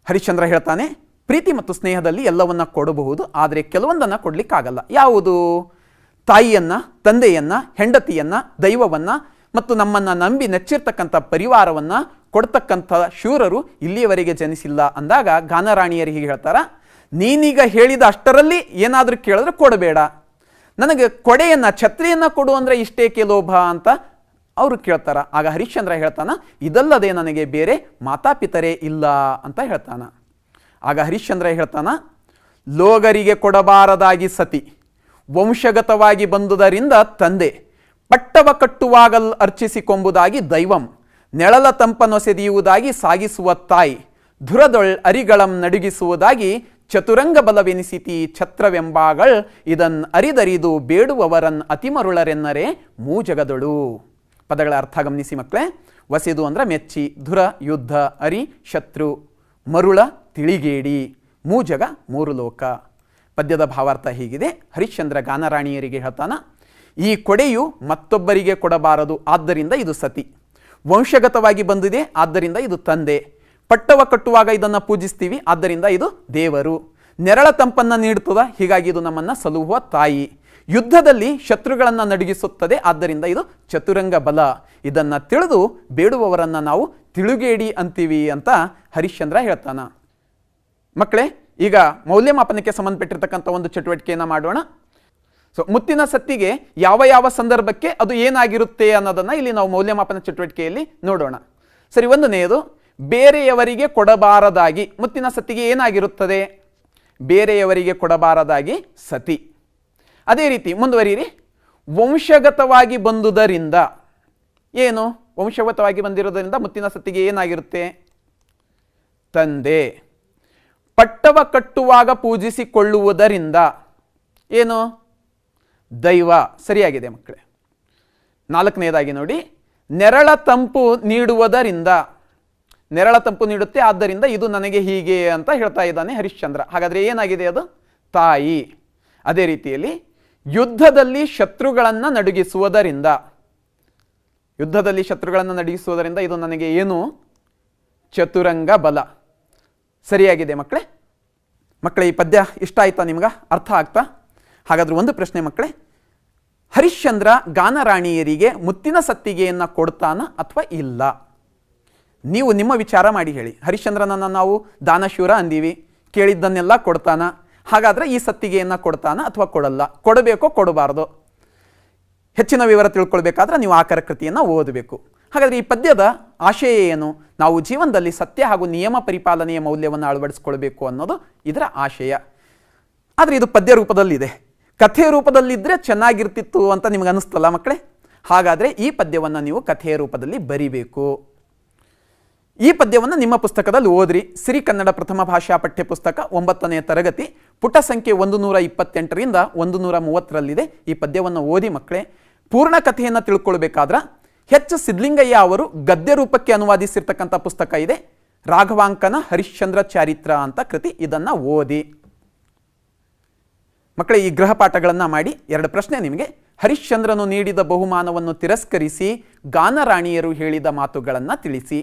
ಹರಿಶ್ಚಂದ್ರ ಹೇಳ್ತಾನೆ, ಪ್ರೀತಿ ಮತ್ತು ಸ್ನೇಹದಲ್ಲಿ ಎಲ್ಲವನ್ನ ಕೊಡಬಹುದು, ಆದರೆ ಕೆಲವೊಂದನ್ನು ಕೊಡ್ಲಿಕ್ಕಾಗಲ್ಲ. ಯಾವುದು? ತಾಯಿಯನ್ನ, ತಂದೆಯನ್ನ, ಹೆಂಡತಿಯನ್ನ, ದೈವವನ್ನ ಮತ್ತು ನಮ್ಮನ್ನು ನಂಬಿ ನೆಚ್ಚಿರ್ತಕ್ಕಂಥ ಪರಿವಾರವನ್ನು ಕೊಡ್ತಕ್ಕಂಥ ಶೂರರು ಇಲ್ಲಿಯವರೆಗೆ ಜನಿಸಿಲ್ಲ ಅಂದಾಗ ಗಾನರಾಣಿಯರು ಹೀಗೆ ಹೇಳ್ತಾರ, ನೀನೀಗ ಹೇಳಿದ ಅಷ್ಟರಲ್ಲಿ ಏನಾದರೂ ಕೇಳಿದ್ರೆ ಕೊಡಬೇಡ, ನನಗೆ ಕೊಡೆಯನ್ನು, ಛತ್ರಿಯನ್ನು ಕೊಡು ಅಂದರೆ ಇಷ್ಟೇಕೆ ಲೋಭ ಅಂತ ಅವರು ಕೇಳ್ತಾರ. ಆಗ ಹರಿಶ್ಚಂದ್ರ ಹೇಳ್ತಾನ, ಇದಲ್ಲದೆ ನನಗೆ ಬೇರೆ ಮಾತಾಪಿತರೇ ಇಲ್ಲ ಅಂತ ಹೇಳ್ತಾನ. ಆಗ ಹರಿಶ್ಚಂದ್ರ ಹೇಳ್ತಾನ, ಲೋಗರಿಗೆ ಕೊಡಬಾರದಾಗಿ ಸತಿ, ವಂಶಗತವಾಗಿ ಬಂದುದರಿಂದ ತಂದೆ, ಪಟ್ಟವ ಕಟ್ಟುವಾಗಲ್ ಅರ್ಚಿಸಿಕೊಂಬುದಾಗಿ ದೈವಂ, ನೆಳಲ ತಂಪನೊಸೆದಿಯುವುದಾಗಿ ಸಾಗಿಸುವ ತಾಯಿ, ಧುರದೊಳ್ ಅರಿಗಳಂ ನಡುಗಿಸುವುದಾಗಿ ಚತುರಂಗ ಬಲವೆನಿಸಿತಿ ಛತ್ರವೆಂಬಾಗಳ್, ಇದನ್ ಅರಿದರಿದು ಬೇಡುವವರನ್ ಅತಿಮರುಳರೆನ್ನರೆ ಮೂಜಗದೊಳು. ಪದಗಳ ಅರ್ಥ ಗಮನಿಸಿ ಮಕ್ಕಳೇ. ವಸೆದು ಅಂದ್ರೆ ಮೆಚ್ಚಿ, ಧುರ ಯುದ್ಧ, ಅರಿ ಶತ್ರು, ಮರುಳ ತಿಳಿಗೇಡಿ, ಮೂಜಗ ಮೂರು ಲೋಕ. ಪದ್ಯದ ಭಾವಾರ್ಥ ಹೀಗಿದೆ. ಹರಿಶ್ಚಂದ್ರ ಗಾನರಾಣಿಯರಿಗೆ ಹೇಳ್ತಾನ, ಈ ಕೊಡೆಯು ಮತ್ತೊಬ್ಬರಿಗೆ ಕೊಡಬಾರದು, ಆದ್ದರಿಂದ ಇದು ಸತಿ. ವಂಶಗತವಾಗಿ ಬಂದಿದೆ, ಆದ್ದರಿಂದ ಇದು ತಂದೆ. ಪಟ್ಟವ ಕಟ್ಟುವಾಗ ಇದನ್ನು ಪೂಜಿಸ್ತೀವಿ, ಆದ್ದರಿಂದ ಇದು ದೇವರು. ನೆರಳ ತಂಪನ್ನು ನೀಡುತ್ತದೆ, ಹೀಗಾಗಿ ಇದು ನಮ್ಮನ್ನು ಸಲುಹುವ ತಾಯಿ. ಯುದ್ಧದಲ್ಲಿ ಶತ್ರುಗಳನ್ನು ನಡುಗಿಸುತ್ತದೆ, ಆದ್ದರಿಂದ ಇದು ಚತುರಂಗ ಬಲ. ಇದನ್ನು ತಿಳಿದು ಬೇಡುವವರನ್ನು ನಾವು ತಿಳುಗೇಡಿ ಅಂತೀವಿ ಅಂತ ಹರಿಶ್ಚಂದ್ರ ಹೇಳ್ತಾನ. ಮಕ್ಕಳೇ, ಈಗ ಮೌಲ್ಯಮಾಪನಕ್ಕೆ ಸಂಬಂಧಪಟ್ಟಿರ್ತಕ್ಕಂಥ ಒಂದು ಚಟುವಟಿಕೆಯನ್ನು ಮಾಡೋಣ. ಮುತ್ತಿನ ಸತ್ತಿಗೆ ಯಾವ ಯಾವ ಸಂದರ್ಭಕ್ಕೆ ಅದು ಏನಾಗಿರುತ್ತೆ ಅನ್ನೋದನ್ನು ಇಲ್ಲಿ ನಾವು ಮೌಲ್ಯಮಾಪನ ಚಟುವಟಿಕೆಯಲ್ಲಿ ನೋಡೋಣ. ಸರಿ, ಒಂದನೆಯದು ಬೇರೆಯವರಿಗೆ ಕೊಡಬಾರದಾಗಿ. ಮುತ್ತಿನ ಸತ್ತಿಗೆ ಏನಾಗಿರುತ್ತದೆ? ಬೇರೆಯವರಿಗೆ ಕೊಡಬಾರದಾಗಿ ಸತಿ. ಅದೇ ರೀತಿ ಮುಂದುವರಿಯಿರಿ. ವಂಶಗತವಾಗಿ ಬಂದುದರಿಂದ, ಏನು ವಂಶಗತವಾಗಿ ಬಂದಿರೋದರಿಂದ ಮುತ್ತಿನ ಸತ್ತಿಗೆ ಏನಾಗಿರುತ್ತೆ? ತಂದೆ. ಪಟ್ಟವ ಕಟ್ಟುವಾಗ ಪೂಜಿಸಿಕೊಳ್ಳುವುದರಿಂದ ಏನು? ದೈವ. ಸರಿಯಾಗಿದೆ ಮಕ್ಕಳೇ. ನಾಲ್ಕನೆಯದಾಗಿ ನೋಡಿ, ನೆರಳ ತಂಪು ನೀಡುವುದರಿಂದ, ನೆರಳ ತಂಪು ನೀಡುತ್ತೆ, ಆದ್ದರಿಂದ ಇದು ನನಗೆ ಹೀಗೆ ಅಂತ ಹೇಳ್ತಾ ಇದ್ದಾನೆ ಹರಿಶ್ಚಂದ್ರ. ಹಾಗಾದರೆ ಏನಾಗಿದೆ? ಅದು ತಾಯಿ. ಅದೇ ರೀತಿಯಲ್ಲಿ ಯುದ್ಧದಲ್ಲಿ ಶತ್ರುಗಳನ್ನು ನಡುಗಿಸುವುದರಿಂದ, ಯುದ್ಧದಲ್ಲಿ ಶತ್ರುಗಳನ್ನು ನಡುಗಿಸುವುದರಿಂದ ಇದು ನನಗೆ ಏನು? ಚತುರಂಗ ಬಲ. ಸರಿಯಾಗಿದೆ ಮಕ್ಕಳೇ. ಮಕ್ಕಳೇ, ಈ ಪದ್ಯ ಇಷ್ಟ ಆಯ್ತಾ ನಿಮ್ಗೆ? ಅರ್ಥ ಆಗ್ತಾ? ಹಾಗಾದ್ರೆ ಒಂದು ಪ್ರಶ್ನೆ ಮಕ್ಕಳೇ, ಹರಿಶ್ಚಂದ್ರ ಗಾನರಾಣಿಯರಿಗೆ ಮುತ್ತಿನ ಸತ್ತಿಗೆಯನ್ನು ಕೊಡ್ತಾನ ಅಥವಾ ಇಲ್ಲ? ನೀವು ನಿಮ್ಮ ವಿಚಾರ ಮಾಡಿ ಹೇಳಿ. ಹರಿಶ್ಚಂದ್ರನನ್ನು ನಾವು ದಾನಶೂರ ಅಂದೀವಿ, ಕೇಳಿದ್ದನ್ನೆಲ್ಲ ಕೊಡ್ತಾನ. ಹಾಗಾದರೆ ಈ ಸತ್ತಿಗೆಯನ್ನು ಕೊಡ್ತಾನ ಅಥವಾ ಕೊಡಲ್ಲ? ಕೊಡಬೇಕೋ ಕೊಡಬಾರ್ದು? ಹೆಚ್ಚಿನ ವಿವರ ತಿಳ್ಕೊಳ್ಬೇಕಾದ್ರೆ ನೀವು ಆಕರ ಕೃತಿಯನ್ನು ಓದಬೇಕು. ಹಾಗಾದರೆ ಈ ಪದ್ಯದ ಆಶಯ ಏನು? ನಾವು ಜೀವನದಲ್ಲಿ ಸತ್ಯ ಹಾಗೂ ನಿಯಮ ಪರಿಪಾಲನೆಯ ಮೌಲ್ಯವನ್ನು ಅಳವಡಿಸ್ಕೊಳ್ಬೇಕು ಅನ್ನೋದು ಇದರ ಆಶಯ. ಆದರೆ ಇದು ಪದ್ಯ ರೂಪದಲ್ಲಿದೆ. ಕಥೆಯ ರೂಪದಲ್ಲಿದ್ದರೆ ಚೆನ್ನಾಗಿರ್ತಿತ್ತು ಅಂತ ನಿಮ್ಗೆ ಅನ್ನಿಸ್ತಲ್ಲ ಮಕ್ಕಳೇ? ಹಾಗಾದರೆ ಈ ಪದ್ಯವನ್ನು ನೀವು ಕಥೆಯ ರೂಪದಲ್ಲಿ ಬರಿಬೇಕು. ಈ ಪದ್ಯವನ್ನು ನಿಮ್ಮ ಪುಸ್ತಕದಲ್ಲಿ ಓದ್ರಿ. ಸಿರಿ ಕನ್ನಡ ಪ್ರಥಮ ಭಾಷಾ ಪಠ್ಯಪುಸ್ತಕ 9ನೇ ತರಗತಿ, ಪುಟ ಸಂಖ್ಯೆ 128ರಿಂದ 130ರಲ್ಲಿದೆ. ಈ ಪದ್ಯವನ್ನು ಓದಿ ಮಕ್ಕಳೇ. ಪೂರ್ಣ ಕಥೆಯನ್ನು ತಿಳ್ಕೊಳ್ಬೇಕಾದ್ರೆ ಎಚ್ ಸಿದ್ಲಿಂಗಯ್ಯ ಅವರು ಗದ್ಯ ರೂಪಕ್ಕೆ ಅನುವಾದಿಸಿರ್ತಕ್ಕಂಥ ಪುಸ್ತಕ ಇದೆ, ರಾಘವಾಂಕನ ಹರಿಶ್ಚಂದ್ರ ಚಾರಿತ್ರ ಅಂತ ಕೃತಿ. ಇದನ್ನು ಓದಿ ಮಕ್ಕಳೇ. ಈ ಗೃಹ ಪಾಠಗಳನ್ನು ಮಾಡಿ. 2 ಪ್ರಶ್ನೆ ನಿಮಗೆ. ಹರಿಶ್ಚಂದ್ರನು ನೀಡಿದ ಬಹುಮಾನವನ್ನು ತಿರಸ್ಕರಿಸಿ ಗಾನರಾಣಿಯರು ಹೇಳಿದ ಮಾತುಗಳನ್ನು ತಿಳಿಸಿ.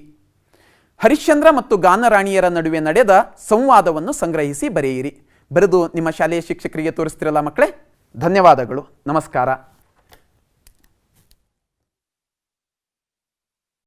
ಹರಿಶ್ಚಂದ್ರ ಮತ್ತು ಗಾನರಾಣಿಯರ ನಡುವೆ ನಡೆದ ಸಂವಾದವನ್ನು ಸಂಗ್ರಹಿಸಿ ಬರೆಯಿರಿ. ಬರೆದು ನಿಮ್ಮ ಶಾಲೆಯ ಶಿಕ್ಷಕರಿಗೆ ತೋರಿಸ್ತಿರಲ್ಲ ಮಕ್ಕಳೇ? ಧನ್ಯವಾದಗಳು. ನಮಸ್ಕಾರ.